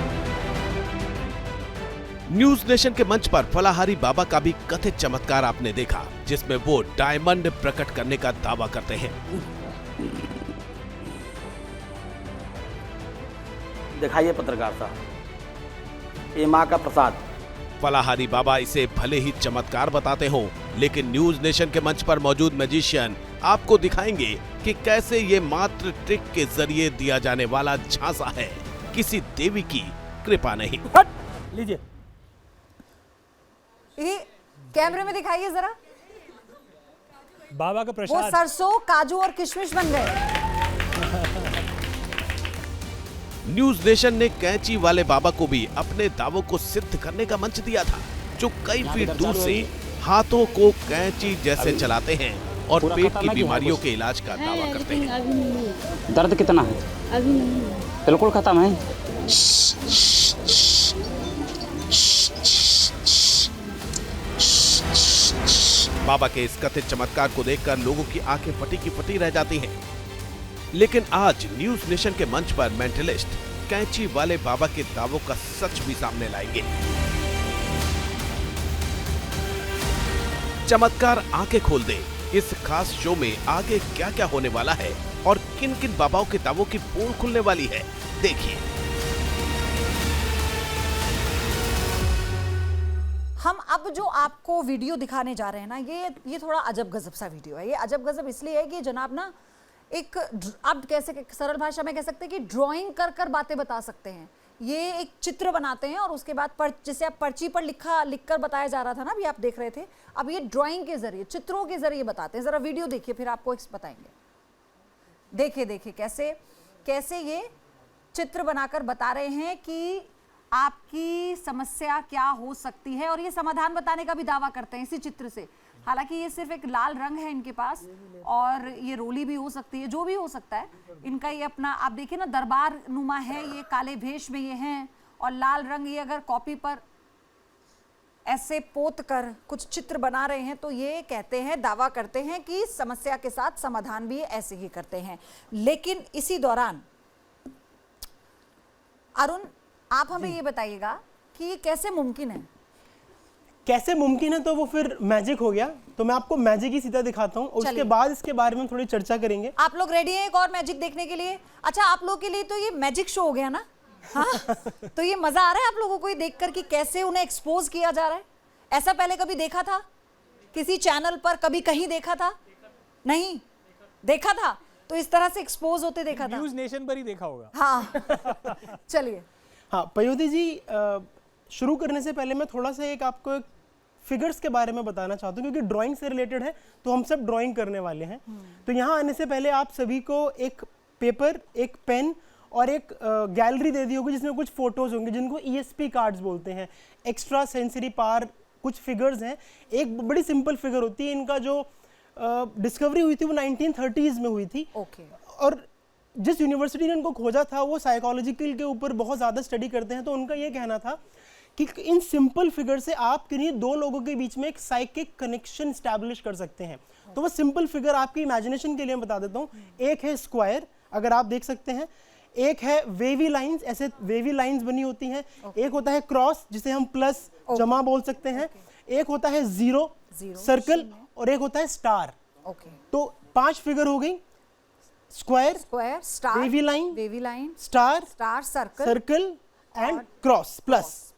News nation के मंच पर फलाहारी बाबा का भी कथित चमत्कार आपने देखा, जिसमें वो डायमंड प्रकट करने का दावा करते हैं। दिखाइए पत्रकार साहब, ये माँ का प्रसाद। फलाहारी बाबा इसे भले ही चमत्कार बताते हो, लेकिन न्यूज नेशन के मंच पर मौजूद मैजिशियन आपको दिखाएंगे कि कैसे ये मात्र ट्रिक के जरिए दिया जाने वाला झांसा है, किसी देवी की कृपा नहीं। लीजिए, ये कैमरे में दिखाइए जरा। बाबा का वो प्रसाद, सरसों, काजू और किशमिश बन गए। न्यूज नेशन ने कैंची वाले बाबा को भी अपने दावों को सिद्ध करने का मंच दिया था, जो कई फीट दूर से हाथों को कैंची जैसे चलाते हैं और पेट की बीमारियों के इलाज का दावा करते हैं। दर्द कितना है? अभी नहीं, बिल्कुल खत्म है। बाबा के इस कथित चमत्कार को देखकर लोगों की आंखें फटी की फटी रह जाती हैं। लेकिन आज न्यूज नेशन के मंच पर मेंटलिस्ट कैंची वाले बाबा के दावों का सच भी सामने लाएंगे। चमत्कार आंखें खोल दे, इस खास शो में आगे क्या क्या होने वाला है और किन किन बाबाओं के दावों की पोल खुलने वाली है, देखिए। हम अब जो आपको वीडियो दिखाने जा रहे हैं ना, ये थोड़ा अजब गजब सा वीडियो है। ये अजब गजब इसलिए है कि जनाब ना एक, आप कैसे सरल भाषा में कह सकते हैं कि ड्राइंग कर कर बातें बता सकते हैं। ये एक चित्र बनाते हैं और उसके बाद जैसे आप पर्ची पर लिखकर बताया जा रहा था ना, अभी आप देख रहे थे, अब ये ड्राइंग के जरिए, चित्रों के जरिए बताते हैं। जरा वीडियो देखिए, फिर आपको बताएंगे। देखिए कैसे ये चित्र बनाकर बता रहे हैं कि आपकी समस्या क्या हो सकती है, और ये समाधान बताने का भी दावा करते हैं इसी चित्र से। हालांकि ये सिर्फ एक लाल रंग है इनके पास, और ये रोली भी हो सकती है, जो भी हो सकता है इनका। ये अपना आप देखिए ना, दरबार नुमा है, ये काले भेष में ये हैं, और लाल रंग ये अगर कॉपी पर ऐसे पोत कर कुछ चित्र बना रहे हैं, तो ये कहते हैं, दावा करते हैं कि समस्या के साथ समाधान भी ऐसे ही करते हैं। लेकिन इसी दौरान अरुण, आप हमें ये बताइएगा कि ये कैसे मुमकिन है? कैसे मुमकिन है, तो वो फिर मैजिक हो गया। तो मैं आपको मैजिक ही सीधा दिखाता हूँ, और उसके बाद इसके बारे में थोड़ी चर्चा करेंगे। आप लोग रेडी हैं एक और मैजिक देखने के लिए? अच्छा, आप लोग के लिए तो ये मैजिक शो हो गया ना? हाँ? तो ये मजा आ रहा है आप लोगों को ये देखकर कि कैसे उन्हें एक्सपोज किया जा रहा है? ऐसा पहले कभी देखा था किसी चैनल पर, कभी कहीं देखा था? नहीं देखा था, तो इस तरह से एक्सपोज होते देखा था? न्यूज़ नेशन पर ही देखा होगा। हाँ चलिए। हाँ पयोधी जी, शुरू करने से पहले मैं थोड़ा सा आपको फिगर्स के बारे में बताना चाहता हूँ, क्योंकि ड्राइंग से रिलेटेड है, तो हम सब ड्राइंग करने वाले हैं। तो यहाँ आने से पहले आप सभी को एक पेपर, एक पेन और एक गैलरी दे दी होगी जिसमें कुछ फोटोज होंगे, जिनको ESP कार्ड्स बोलते हैं, एक्स्ट्रा सेंसरी पावर कुछ फिगर्स हैं। एक बड़ी सिंपल फिगर होती है, इनका जो डिस्कवरी हुई थी वो 1930s में हुई थी। और जिस यूनिवर्सिटी ने इनको खोजा था वो साइकोलॉजिकल के ऊपर बहुत ज़्यादा स्टडी करते हैं, तो उनका ये कहना था कि इन सिंपल फिगर से आप किन्हीं दो लोगों के बीच में एक साइकिक कनेक्शन स्टैब्लिश कर सकते हैं। तो वो सिंपल फिगर आपकी इमेजिनेशन के लिए बता देता हूँ। एक है स्क्वायर, अगर आप देख सकते हैं, एक है वेवी लाइंस, ऐसे वेवी लाइंस बनी होती हैं, एक होता है क्रॉस जिसे हम प्लस जमा बोल सकते हैं, एक होता है जीरो सर्कल, और एक होता है स्टार। तो 5 फिगर हो गई, square, star, wavy line, star, circle and cross plus.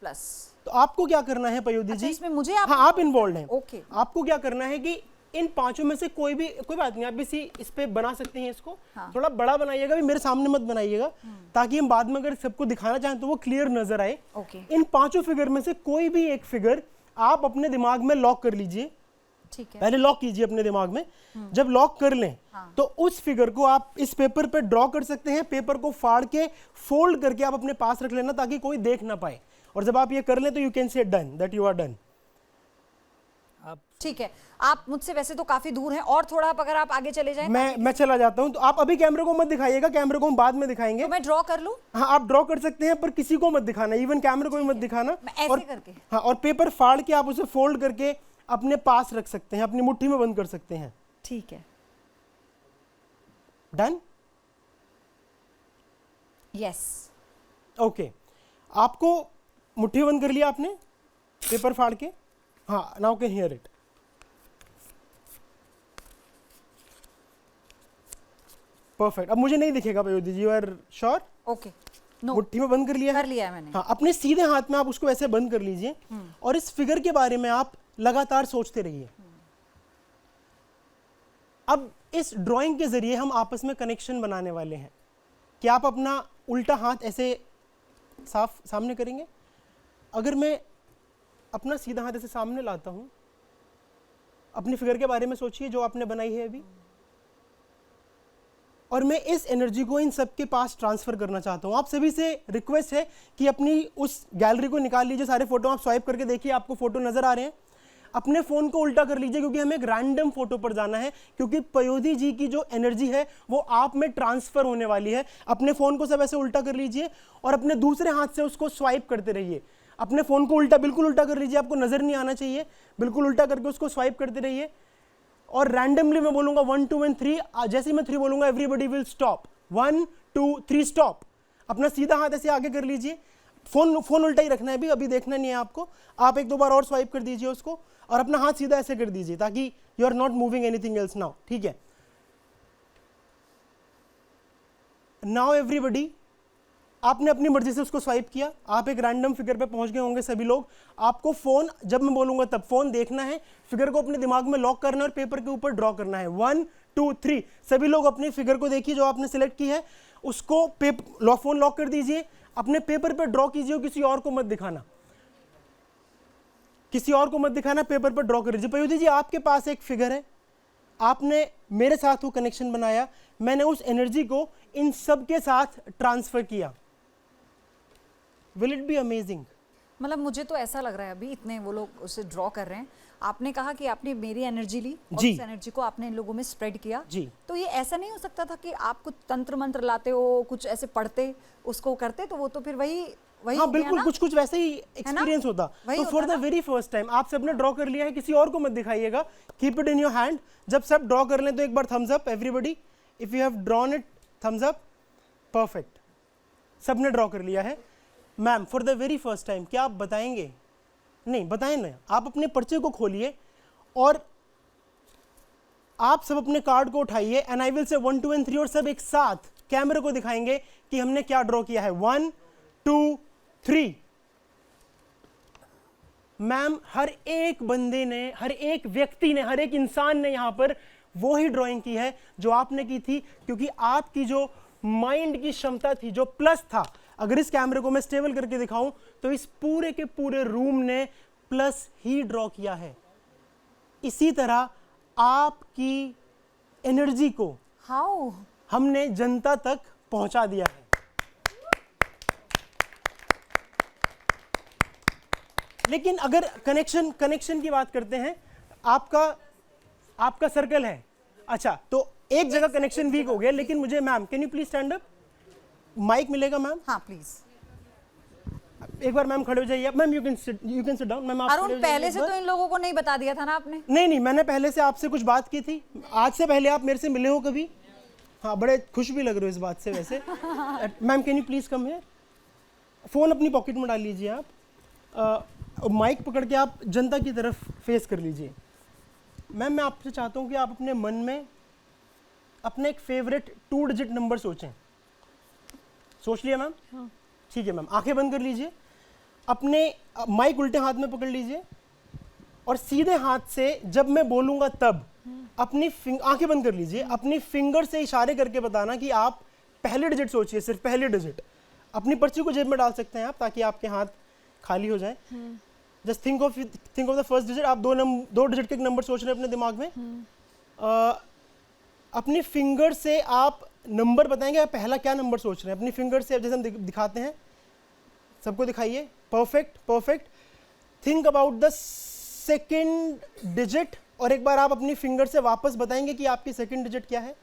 तो आपको क्या करना है पयोधी जी? इसमें मुझे आप इन्वॉल्व हैं। आपको क्या करना है कि इन पांचों में से कोई बात नहीं, आप इस पे बना सकते हैं इसको। थोड़ा बड़ा बनाइएगा, भी मेरे सामने मत बनाइएगा, ताकि हम बाद में अगर सबको दिखाना चाहें तो वो क्लियर नजर आए। इन 5 फिगर में से कोई भी एक फिगर आप अपने दिमाग में लॉक कर लीजिए। ठीक है, पहले लॉक कीजिए अपने दिमाग में। जब लॉक कर लें तो उस फिगर को आप इस पेपर पे ड्रॉ कर सकते हैं। पेपर को फाड़ के फोल्ड करके आप अपने पास रख लेना, ताकि कोई देख ना पाए। और जब आप ये कर लें तो you can say done, that you are done. ठीक है, आप मुझसे वैसे तो काफी दूर हैं, और थोड़ा अगर आप आगे चले जाएं। मैं चला जाता हूँ। तो आप अभी कैमरे को मत दिखाइएगा, कैमरे को हम बाद में दिखाएंगे। तो मैं ड्रॉ कर लूं? हाँ, आप ड्रॉ कर सकते हैं, पर किसी को मत दिखाना, इवन कैमरे को भी मत दिखाना। ऐसे करके? हाँ, और पेपर फाड़ के आप उसे फोल्ड करके अपने पास रख सकते हैं, अपनी मुट्ठी में बंद कर सकते हैं। ठीक है, डन? यस। ओके, आपको मुट्ठी बंद कर लिया आपने पेपर फाड़ के? हाँ, now can hear it. Perfect. अब मुझे नहीं दिखेगा पयोधी जी, यू आर श्योर? ओके, मुट्ठी में बंद कर लिया है? कर लिया है मैंने। हाँ, अपने सीधे हाथ में आप उसको ऐसे बंद कर लीजिए, और इस फिगर के बारे में आप लगातार सोचते रहिए। अब इस ड्राइंग के जरिए हम आपस में कनेक्शन बनाने वाले हैं कि आप अपना उल्टा हाथ ऐसे सामने करेंगे। अगर मैं अपना सीधा हाथ ऐसे सामने लाता हूं, अपनी फिगर के बारे में सोचिए जो आपने बनाई है अभी, और मैं इस एनर्जी को इन सब के पास ट्रांसफर करना चाहता हूं। आप सभी से रिक्वेस्ट है कि अपनी उस गैलरी को निकाल लीजिए, सारे फोटो आप स्वाइप करके देखिए, आपको फोटो नजर आ रहे हैं। अपने फोन को उल्टा कर लीजिए, क्योंकि हमें एक रैंडम फोटो पर जाना है, क्योंकि पयोधी जी की जो एनर्जी है वो आप में ट्रांसफर होने वाली है। अपने फोन को सब ऐसे उल्टा कर लीजिए, और अपने दूसरे हाथ से उसको स्वाइप करते रहिए। अपने फोन को उल्टा, बिल्कुल उल्टा कर लीजिए, आपको नजर नहीं आना चाहिए, बिल्कुल उल्टा करके उसको स्वाइप करते रहिए। और रैंडमली मैं बोलूंगा 1 2 and 3, जैसे मैं 3 बोलूंगा एवरीबॉडी विल स्टॉप। 1 2 3 स्टॉप। अपना सीधा हाथ ऐसे आगे कर लीजिए, फोन उल्टा ही रखना है, अभी देखना नहीं है आपको। आप 1 2 बार और स्वाइप कर दीजिए उसको, और अपना हाथ सीधा ऐसे कर दीजिए, ताकि you are not moving anything else now. ठीक है, नाउ एवरीबॉडी आपने अपनी मर्जी से उसको स्वाइप किया, आप एक रैंडम फिगर पे पहुंच गए होंगे सभी लोग। आपको फोन, जब मैं बोलूंगा तब फोन देखना है, फिगर को अपने दिमाग में लॉक करना है और पेपर के ऊपर ड्रॉ करना है। 1 2 3 सभी लोग अपनी फिगर को देखिए जो आपने सिलेक्ट की है, उसको फोन लॉक कर दीजिए, अपने पेपर पे ड्रॉ कीजिए, किसी और को मत दिखाना, किसी और को मत दिखाना, पेपर पर ड्रॉ कर लीजिए। पयोधी जी आपके पास एक फिगर है, आपने मेरे साथ वो कनेक्शन बनाया, मैंने उस एनर्जी को इन सब के साथ ट्रांसफर किया। Will it be amazing? मतलब मुझे तो ऐसा लग रहा है अभी इतने वो लोग उसे ड्रॉ कर रहे हैं, आपने कहा कि आपने मेरी एनर्जी ली और जी। उस एनर्जी को आपने इन लोगों में स्प्रेड किया जी। तो ये ऐसा नहीं हो सकता था कि आप कुछ तंत्र मंत्र लाते हो, कुछ ऐसे पढ़ते उसको करते, तो वो तो फिर वही हाँ हो गया बिल्कुल, ना? कुछ कुछ वैसे ही एक्सपीरियंस होता। वही तो फॉर होता द वेरी फर्स्ट टाइम आप सबने ड्रॉ कर लिया है, किसी और को मत दिखाइएगा, keep it in your hand. जब सब ड्रॉ कर लें तो एक बार thumbs up everybody, if you have drawn it, thumbs up, perfect, सबने ड्रॉ कर लिया है। Ma'am for the very first time क्या आप बताएंगे? नहीं बताएं ना, आप अपने पर्चे को खोलिए और आप सब अपने कार्ड को उठाइए and I will say 1 2 and 3 और सब एक साथ कैमरे को दिखाएंगे कि हमने क्या ड्रॉ किया है। 1 2 3। मैम हर एक बंदे ने, हर एक व्यक्ति ने, हर एक इंसान ने यहां पर वो ही ड्राइंग की है जो आपने की थी, क्योंकि आपकी जो माइंड की क्षमता थी, जो प्लस था, अगर इस कैमरे को मैं स्टेबल करके दिखाऊं तो इस पूरे के पूरे रूम ने प्लस ही ड्रॉ किया है। इसी तरह आपकी एनर्जी को हाउ हमने जनता तक पहुंचा दिया है। लेकिन अगर कनेक्शन की बात करते हैं, आपका सर्कल है, अच्छा तो एक जगह कनेक्शन वीक हो गया, लेकिन मुझे ma'am can you please stand up, mike मिलेगा मैम? हाँ प्लीज, एक बार मैम खड़े हो जाइए। Ma'am you can sit down. Ma'am आप खड़े हो अरुण जाइए पहले एक से बार। तो इन लोगों को नहीं बता दिया था ना आपने? नहीं, मैंने पहले से आपसे कुछ बात की थी, आज से पहले आप मेरे से मिले हो कभी? हाँ, बड़े खुश भी लग रहे हो इस बात से वैसे। Ma'am can you please come here, phone अपनी पॉकेट में डाल लीजिए आप, माइक पकड़ के आप जनता की तरफ फेस कर लीजिए। मैम मैं आपसे चाहता हूँ कि आप अपने मन में अपने एक फेवरेट 2 डिजिट नंबर सोचें। सोच लिया मैम? हाँ। ठीक है मैम, आंखें बंद कर लीजिए, अपने माइक उल्टे हाथ में पकड़ लीजिए और सीधे हाथ से जब मैं बोलूंगा तब अपनी आंखें बंद कर लीजिए, अपनी फिंगर से इशारे करके बताना कि आप पहले डिजिट सोचिए, सिर्फ पहले डिजिट। अपनी पर्ची को जेब में डाल सकते हैं आप, ताकि आपके हाथ खाली हो जाए। Just think of the first digit. आप 2 डिजिट के नंबर सोच रहे हैं अपने दिमाग में। अपनी फिंगर से आप नंबर बताएंगे, आप पहला क्या नंबर सोच रहे हैं अपनी फिंगर से, जैसे हम दिखाते हैं, सबको दिखाइए। Perfect. Think about the second digit और एक बार आप अपनी फिंगर से वापस बताएंगे कि आपकी सेकंड डिजिट क्या है।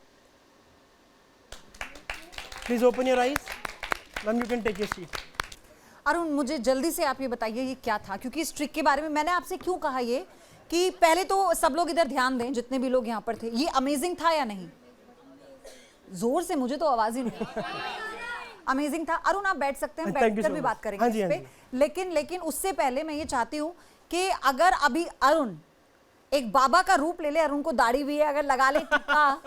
Please open your eyes. Ma'am you can take your seat. Arun मुझे जल्दी से आप ये बताइए ये क्या था, क्योंकि इस ट्रिक के बारे में मैंने आपसे क्यों कहा ये कि पहले तो सब लोग इधर ध्यान दें, जितने भी लोग यहाँ पर थे, ये अमेजिंग था या नहीं? जोर से, मुझे तो आवाज ही नहीं। अमेजिंग था। अरुण आप बैठ सकते हैं, बैठकर भी बात करेंगे इस पे। लेकिन उससे पहले मैं ये चाहती हूँ कि अगर अभी अरुण एक बाबा का रूप ले ले, अरुण को दाढ़ी भी है, अगर लगा ले टिक्का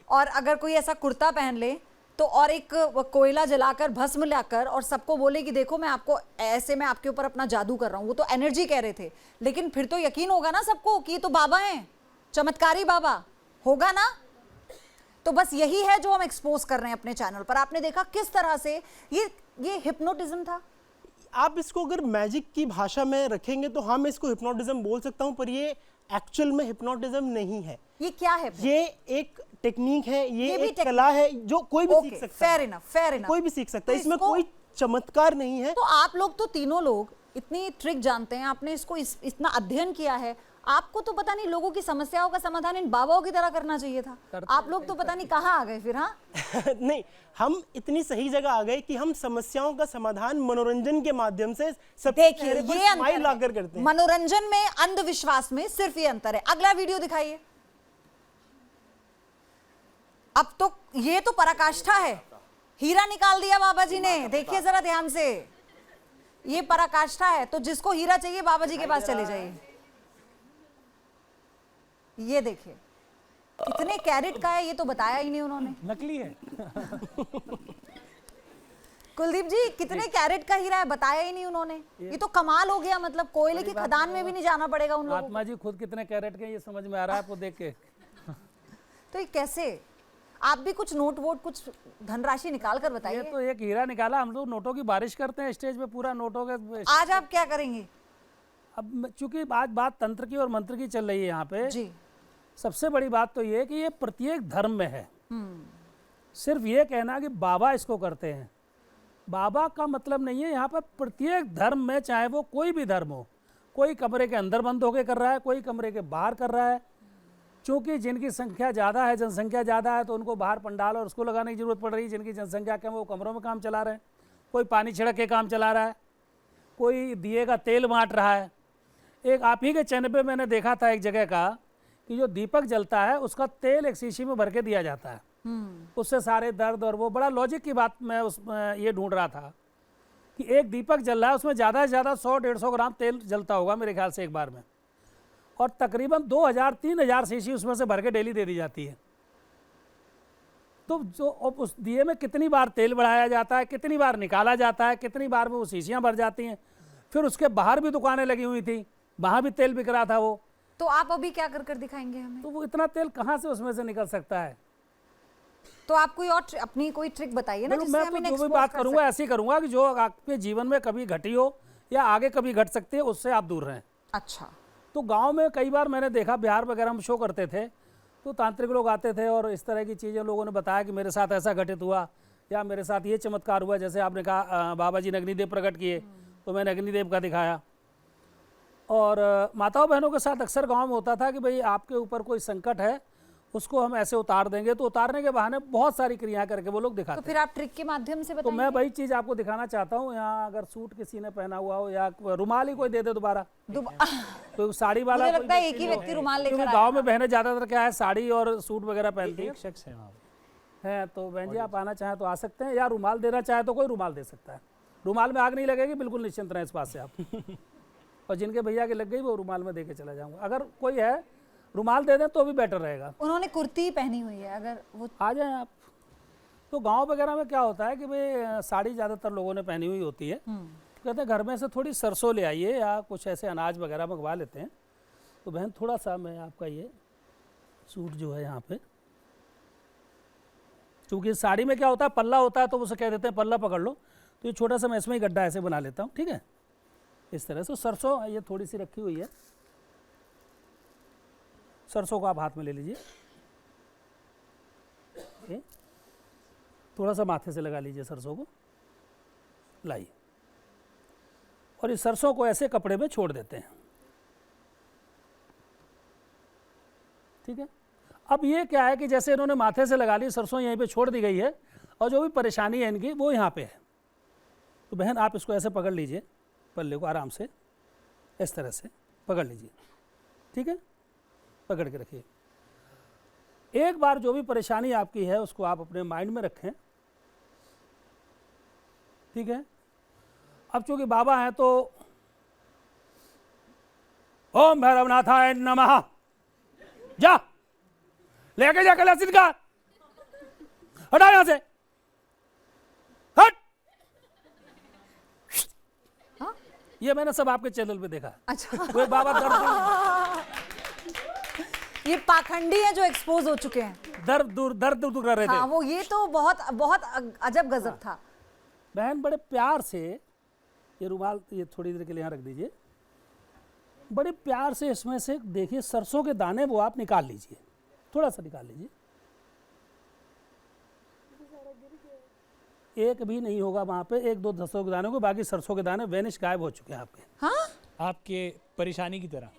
और अगर कोई ऐसा कुर्ता पहन ले तो, और एक कोयला जलाकर भस्म लाकर और सबको बोले कि देखो मैं आपको ऐसे, मैं आपके ऊपर अपना जादू कर रहा हूँ, वो तो एनर्जी कह रहे थे, लेकिन फिर तो यकीन होगा ना सबको कि ये तो बाबा हैं, चमत्कारी बाबा, होगा ना? तो बस यही है जो हम एक्सपोज कर रहे हैं अपने चैनल पर। आपने देखा किस तरह से ये हिप्नोटिज्म था। आप इसको अगर मैजिक की भाषा में रखेंगे तो हाँ मैं इसको हिप्नोटिज्म बोल सकता हूँ, पर ये एक्चुअल में हिप्नोटिज्म नहीं है। ये क्या है? ये एक टेक्निक है, ये एक कला है जो कोई भी सीख सकता है। फेयर इनफ, कोई भी सीख सकता है, इसमें कोई चमत्कार नहीं है। तो आप लोग तो तीनों लोग इतनी ट्रिक जानते हैं, आपने इसको इतना अध्ययन किया है, आपको तो पता नहीं लोगों की समस्याओं का समाधान इन बाबाओं की तरह करना चाहिए था। आप लोग तो पता नहीं कहाँ आ गए फिर। हाँ नहीं, हम इतनी सही जगह आ गए कि हम समस्याओं का समाधान मनोरंजन के माध्यम से देखिए, ये अंतर लाकर करते हैं। मनोरंजन में, अंधविश्वास में सिर्फ ये अंतर है। अगला वीडियो दिखाइए। अब तो ये तो पराकाष्ठा है, हीरा निकाल दिया बाबा जी ने। देखिए जरा ध्यान से, ये पराकाष्ठा है। तो जिसको हीरा चाहिए बाबा जी के पास चले जाइए। ये देखिए कितने कैरेट का है, ये तो बताया ही नहीं उन्होंने। नकली है। कुलदीप जी, कितने कैरेट का हीरा है बताया ही नहीं उन्होंने। ये तो कमाल हो गया, मतलब कोयले की खदान में भी नहीं जाना पड़ेगा उन लोगों को। आत्मा जी खुद कितने कैरेट के ये समझ में आ रहा है आपको देख के। तो ये कैसे, आप भी कुछ नोट वोट कुछ धनराशि निकाल कर बताइए। ये तो एक हीरा निकाला, हम लोग नोटों की बारिश करते हैं स्टेज पे, पूरा नोटों के। आज आप क्या करेंगे? अब चूंकि आज बात तंत्र की और मंत्र की चल रही है यहाँ पे जी, सबसे बड़ी बात तो ये कि ये प्रत्येक धर्म में है। सिर्फ ये कहना कि बाबा इसको करते हैं, बाबा का मतलब नहीं है। यहाँ पर प्रत्येक धर्म में, चाहे वो कोई भी धर्म हो, कोई कमरे के अंदर बंद होकर कर रहा है, कोई कमरे के बाहर कर रहा है। क्योंकि जिनकी संख्या ज़्यादा है, जनसंख्या ज़्यादा है, तो उनको बाहर पंडाल और उसको लगाने की जरूरत पड़ रही है। जिनकी जनसंख्या कम है वो कमरों में काम चला रहे हैं, कोई पानी छिड़क के काम चला रहा है, कोई दिए का तेल बांट रहा है। एक आप ही के चैनल पे मैंने देखा था एक जगह का कि जो दीपक जलता है उसका तेल एक शीशी में भर के दिया जाता है, उससे सारे दर्द और वो बड़ा लॉजिक की बात मैं उस ये ढूंढ रहा था कि एक दीपक जल रहा है उसमें ज़्यादा से ज़्यादा 100-150 ग्राम तेल जलता होगा मेरे ख्याल से एक बार में, और तकरीबन 2000-3000 शीशी उसमें से भर के डेली दे दी जाती है। तो जो उस दिए में कितनी बार तेल बढ़ाया जाता है, कितनी बार निकाला जाता है, कितनी बार में वो शीशियाँ भर जाती हैं। फिर उसके बाहर भी दुकानें लगी हुई थी, वहाँ भी तेल बिक रहा था वो। तो आप अभी क्या कर दिखाएंगे हमें? तो वो इतना तेल कहाँ से उसमें से निकल सकता है? तो आप कोई और अपनी कोई ट्रिक बताइए ना, जिससे हम मैं जो भी बात करूंगा ऐसी करूंगा कि जो आपके जीवन में कभी घटी हो या आगे कभी घट सकती है उससे आप दूर रहें। अच्छा। तो गांव में कई बार मैंने देखा, बिहार वगैरह हम शो करते थे तो तांत्रिक लोग आते थे और इस तरह की चीज़ें लोगों ने बताया कि मेरे साथ ऐसा घटित हुआ या मेरे साथ ये चमत्कार हुआ। जैसे आपने कहा बाबा जी ने अग्निदेव प्रकट किए, तो मैंने अग्निदेव का दिखाया। और माताओं बहनों के साथ अक्सर गांव में होता था कि भाई आपके ऊपर कोई संकट है, उसको हम ऐसे उतार देंगे। तो उतारने के बहाने बहुत सारी क्रियाएं करके वो लोग दिखाते। तो फिर आप ट्रिक के माध्यम से तो मैं वही चीज़ आपको दिखाना चाहता हूँ। यहाँ अगर सूट किसी ने पहना हुआ हो या रुमाल ही कोई दे दे दोबारा, तो साड़ी वाला मुझे लगता है एक ही व्यक्ति रुमाल लेकर आया। गाँव में बहनें ज़्यादातर क्या है साड़ी और सूट वगैरह पहनती एक शख्स है वहाँ है। तो बहन जी आप आना चाहें तो आ सकते हैं, या रुमाल देना चाहे तो कोई रुमाल दे सकता है। रुमाल में आग नहीं लगेगी, बिल्कुल निश्चिंत रहें इस बात से आप। और जिनके भैया के लग गई वो रुमाल में दे के चला जाऊंगा। अगर कोई है रुमाल दे दें तो भी बेटर रहेगा। उन्होंने कुर्ती पहनी हुई है, अगर वो आ जाएं आप। तो गांव वगैरह में क्या होता है कि भाई साड़ी ज़्यादातर लोगों ने पहनी हुई होती है, तो कहते हैं घर में से थोड़ी सरसों ले आइए या कुछ ऐसे अनाज वगैरह मंगवा लेते हैं। तो बहन थोड़ा सा मैं आपका ये सूट जो है यहाँ पे, क्योंकि साड़ी में क्या होता है पल्ला होता है तो उसे कह देते हैं पल्ला पकड़ लो, तो ये छोटा सा मैं इसमें ही गड्ढा ऐसे बना लेता हूँ। ठीक है, इस तरह से सरसों ये थोड़ी सी रखी हुई है, सरसों को आप हाथ में ले लीजिए, थोड़ा सा माथे से लगा लीजिए सरसों को, लाइए, और इस सरसों को ऐसे कपड़े में छोड़ देते हैं। ठीक है, अब ये क्या है कि जैसे इन्होंने माथे से लगा ली, सरसों यहीं पे छोड़ दी गई है और जो भी परेशानी है इनकी वो यहाँ पे है। तो बहन आप इसको ऐसे पकड़ लीजिए, पल्ले को आराम से इस तरह से पकड़ लीजिए। ठीक है, पकड़ के रखिए। एक बार जो भी परेशानी आपकी है उसको आप अपने माइंड में रखें। ठीक है, अब चूंकि बाबा हैं तो ओम भैरवनाथाय नमः, जा लेके जा कलश का, हटा यहां से, हट। ये मैंने सब आपके चैनल पे देखा। अच्छा, वो बाबा दर्द ये पाखंडी है जो एक्सपोज हो चुके हैं, दर्द दूर कर रहे थे। हाँ, वो ये तो बहुत बहुत अजब गजब था। बहन बड़े प्यार से ये रुमाल ये थोड़ी देर के लिए यहाँ रख दीजिए, बड़े प्यार से इसमें से देखिए सरसों के दाने वो आप निकाल लीजिए, थोड़ा सा निकाल लीजिए, एक भी नहीं होगा वहाँ पे, एक दो सरसों के दाने को, बाकी सरसों के दाने वेनिश गायब हो चुके हैं आपके। हाँ, आपके परेशानी की तरह।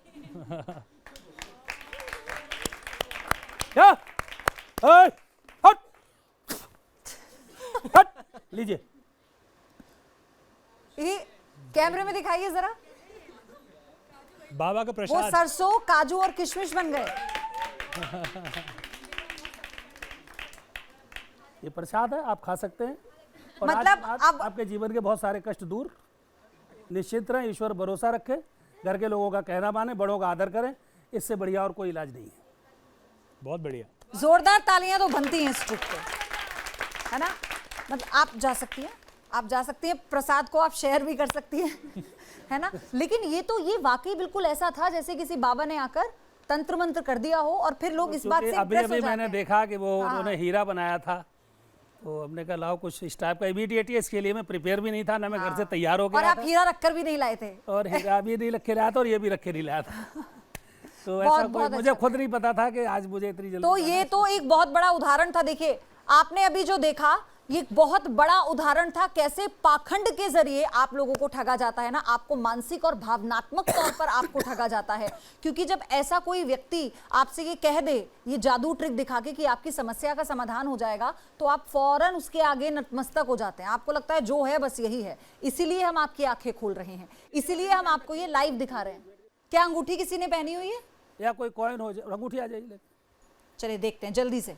क्या? हट हट लीजिए, ये कैमरे में दिखाइए जरा। बाबा का वो प्रसाद, सरसों काजू और किशमिश बन गए। ये प्रसाद है, आप खा सकते हैं। और मतलब आज अब आपके जीवन के बहुत सारे कष्ट दूर, निश्चित रहें, ईश्वर भरोसा रखें, घर के लोगों का कहना माने, बड़ों का आदर करें, इससे बढ़िया और कोई इलाज नहीं है। बहुत बढ़िया। जोरदार तालियां तो बनती हैं इस ट्रिक पे, है ना? मतलब आप जा सकती हैं। आप जा सकती हैं, प्रसाद को आप शेयर भी कर सकती हैं है ना। लेकिन ये वाकई बिल्कुल ऐसा था जैसे किसी बाबा ने आकर तंत्र मंत्र कर दिया हो और फिर लोग इस बात से अभी impress हो जाते मैंने हैं। देखा कि वो उन्होंने हीरा बनाया था, तो हमने कहा लाओ कुछ इस टाइप का इमीडिएटली, इसके लिए मैं प्रिपेयर भी नहीं था ना, मैं घर से तैयार हो और गया आप हीरा रखकर भी नहीं लाए थे। और हीरा भी नहीं रखे लाया था और ये भी रखे नहीं लाया था तो ऐसा बहुत कोई मुझे खुद नहीं पता था कि आज मुझे इतनी जल्दी। तो ये तो एक बहुत बड़ा उदाहरण था। देखिए आपने अभी जो देखा ये बहुत बड़ा उदाहरण था कैसे पाखंड के जरिए आप लोगों को ठगा जाता है ना, आपको मानसिक और भावनात्मक तौर पर आपको ठगा जाता है। क्योंकि जब ऐसा कोई व्यक्ति आपसे ये कह दे, ये जादू ट्रिक दिखा के कि आपकी समस्या का समाधान हो जाएगा, तो आप फौरन उसके आगे नतमस्तक हो जाते हैं। आपको लगता है जो है बस यही है। इसीलिए हम आपकी आंखें खोल रहे हैं, इसीलिए हम आपको ये लाइव दिखा रहे हैं। क्या अंगूठी किसी ने पहनी हुई है या कोई कॉइन हो जाए, अंगूठी आ जाएगी। चलिए देखते हैं जल्दी से।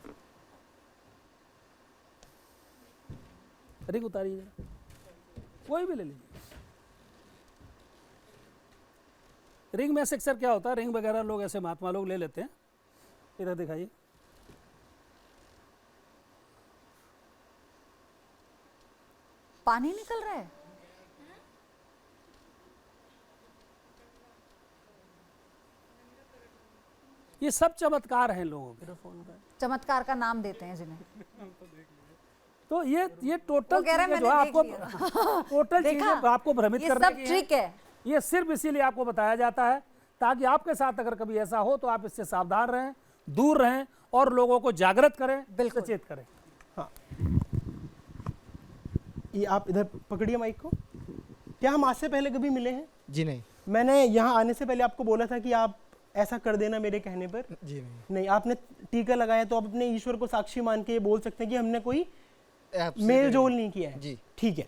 रिंग उतारिए, कोई भी ले लीजिए। रिंग में अक्सर क्या होता है, रिंग वगैरह लोग ऐसे महात्मा लोग ले लेते हैं। इधर दिखाइए, पानी निकल रहा है। ये सब चमत्कार हैं लोगों के। चमत्कार का नाम देते हैं जिन्हें। तो ये टोटल कह रहे हैं जो मैंने आपको देख लिया। टोटल चीजें आपको भ्रमित करने की ये सब ट्रिक है। ये सिर्फ इसीलिए आपको बताया जाता है ताकि आपके साथ अगर कभी ऐसा हो तो आप इससे सावधान रहें, दूर रहें और लोगों को जागृत करें, सचेत करें। हाँ, ये आप इधर पकड़िए माइक को। क्या हम आज से पहले कभी मिले हैं? जी नहीं। मैंने यहाँ आने से पहले आपको बोला था कि आप ऐसा कर देना मेरे कहने पर। जी नहीं, आपने टीका लगाया तो आप अपने ईश्वर को साक्षी मान के ये बोल सकते हैं कि हमने कोई मेल जोल नहीं किया है। जी ठीक है।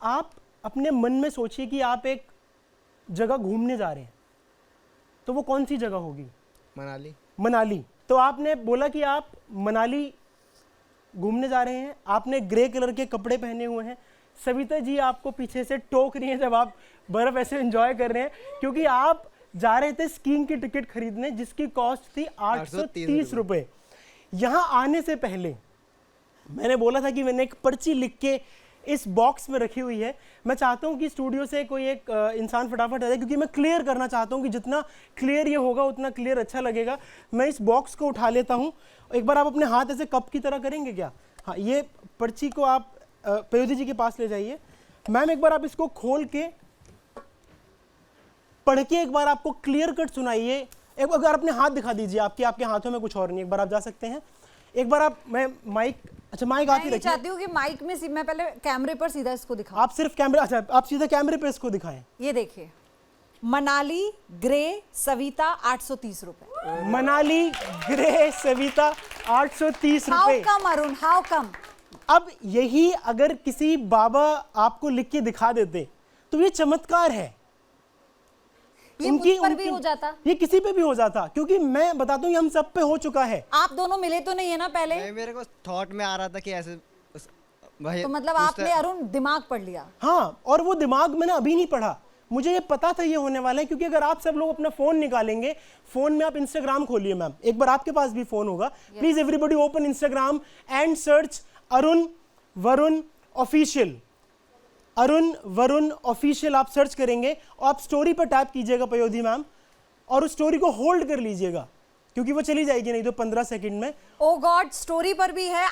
आप अपने मन में सोचिए कि आप एक जगह घूमने जा रहे हैं, तो वो कौन सी जगह होगी? मनाली। मनाली। तो आपने बोला कि आप मनाली घूमने जा रहे हैं, आपने ग्रे कलर के कपड़े पहने हुए हैं। सविता जी आपको पीछे से टोक रही हैं जब आप बर्फ ऐसे एंजॉय कर रहे हैं, क्योंकि आप जा रहे थे स्कीइंग की टिकट खरीदने जिसकी कॉस्ट थी 830 रुपए। यहाँ आने से पहले मैंने बोला था कि मैंने एक पर्ची लिख के इस बॉक्स में रखी हुई है। मैं चाहता हूँ कि स्टूडियो से कोई एक इंसान फटाफट आ जाए, क्योंकि मैं क्लियर करना चाहता हूँ कि जितना क्लियर ये होगा उतना क्लियर अच्छा लगेगा। मैं इस बॉक्स को उठा लेता हूँ। एक बार आप अपने हाथ ऐसे कप की तरह करेंगे क्या? हाँ, ये पर्ची को आप पयोधी जी के पास ले जाइए। मैम एक बार आप इसको खोल के पढ़ के एक बार आपको क्लियर कट सुनाइए। एक बार अपने हाथ दिखा दीजिए, आपके हाथों में कुछ और नहीं। एक बार आप जा सकते हैं। एक बार आप, मैं माइक, अच्छा माइक आप ही रखिए। चाहती हूँ कि माइक में मैं पहले कैमरे पर सीधा इसको दिखाऊं। आप सिर्फ कैमरा, अच्छा आप सीधा कैमरे पर इसको दिखाएं। ये देखिए, मनाली ग्रे सविता 830 रुपए। मनाली ग्रे सविता 830 रुपए। How come Arun, how come? अब यही अगर किसी बाबा आपको लिख के दिखा देते तो ये चमत्कार है। ये मुझ पर भी हो जाता, ये किसी पे भी हो जाता, क्योंकि मैं बताता हूँ ये हम सब पे हो चुका है। आप दोनों मिले तो नहीं है ना पहले? मेरे को थॉट में आ रहा था कि ऐसे तो मतलब आपने अरुण दिमाग पढ़ लिया? हाँ, और वो दिमाग मैंने अभी नहीं पढ़ा, मुझे ये पता था ये होने वाला है। क्योंकि अगर आप सब लोग अपना फोन निकालेंगे, फोन में आप इंस्टाग्राम खोलिए मैम, एक बार आपके पास भी फोन होगा। Please everybody open Instagram and search Arun Varun official. Arun Varun official आप सर्च करेंगे और आप स्टोरी पर टैप कीजिएगा पयोधी मैम, और उस स्टोरी को होल्ड कर लीजिएगा क्योंकि वो चली जाएगी नहीं तो 15 सेकंड में। ओ गॉड, स्टोरी पर भी है।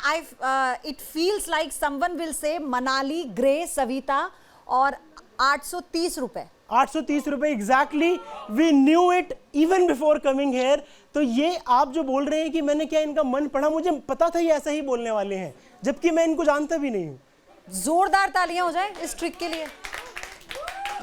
It feels like someone will say Manali grey Savita और 830 रुपए। 830 रुपए exactly, we knew it even before coming here. तो ये आप जो बोल रहे हैं कि मैंने क्या इनका मन पढ़ा, मुझे पता था ये ऐसा ही बोलने वाले हैं, जबकि मैं इनको जानता भी नहीं हूँ। जोरदार तालियां हो जाए इस ट्रिक के लिए।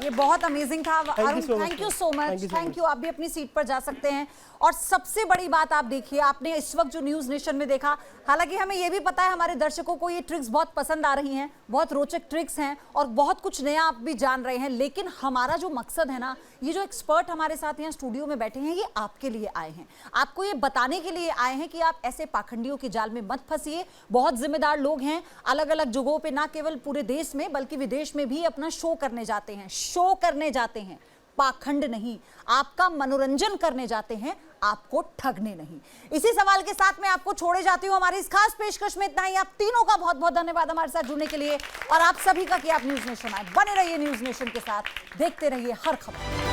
ये बहुत अमेजिंग था Arun, thank you so much. Thank you. आप भी अपनी सीट पर जा सकते हैं। और सबसे बड़ी बात आप देखिए, आपने इस वक्त जो न्यूज नेशन में देखा, हालांकि हमें ये भी पता है हमारे दर्शकों को ये ट्रिक्स बहुत पसंद आ रही हैं, बहुत रोचक ट्रिक्स हैं और बहुत कुछ नया आप भी जान रहे हैं। लेकिन हमारा जो मकसद है ना, ये जो एक्सपर्ट हमारे साथ यहाँ स्टूडियो में बैठे हैं, ये आपके लिए आए हैं, आपको ये बताने के लिए आए हैं कि आप ऐसे पाखंडियों के जाल में मत फंसिए। बहुत जिम्मेदार लोग हैं, अलग अलग जगहों पे, ना केवल पूरे देश में बल्कि विदेश में भी अपना शो करने जाते हैं, पाखंड नहीं, आपका मनोरंजन करने जाते हैं, आपको ठगने नहीं। इसी सवाल के साथ मैं आपको छोड़े जाती हूं। हमारी इस खास पेशकश में इतना ही। आप तीनों का बहुत बहुत धन्यवाद हमारे साथ जुड़ने के लिए, और आप सभी का कि आप न्यूज नेशन आए। बने रहिए न्यूज नेशन के साथ, देखते रहिए हर खबर।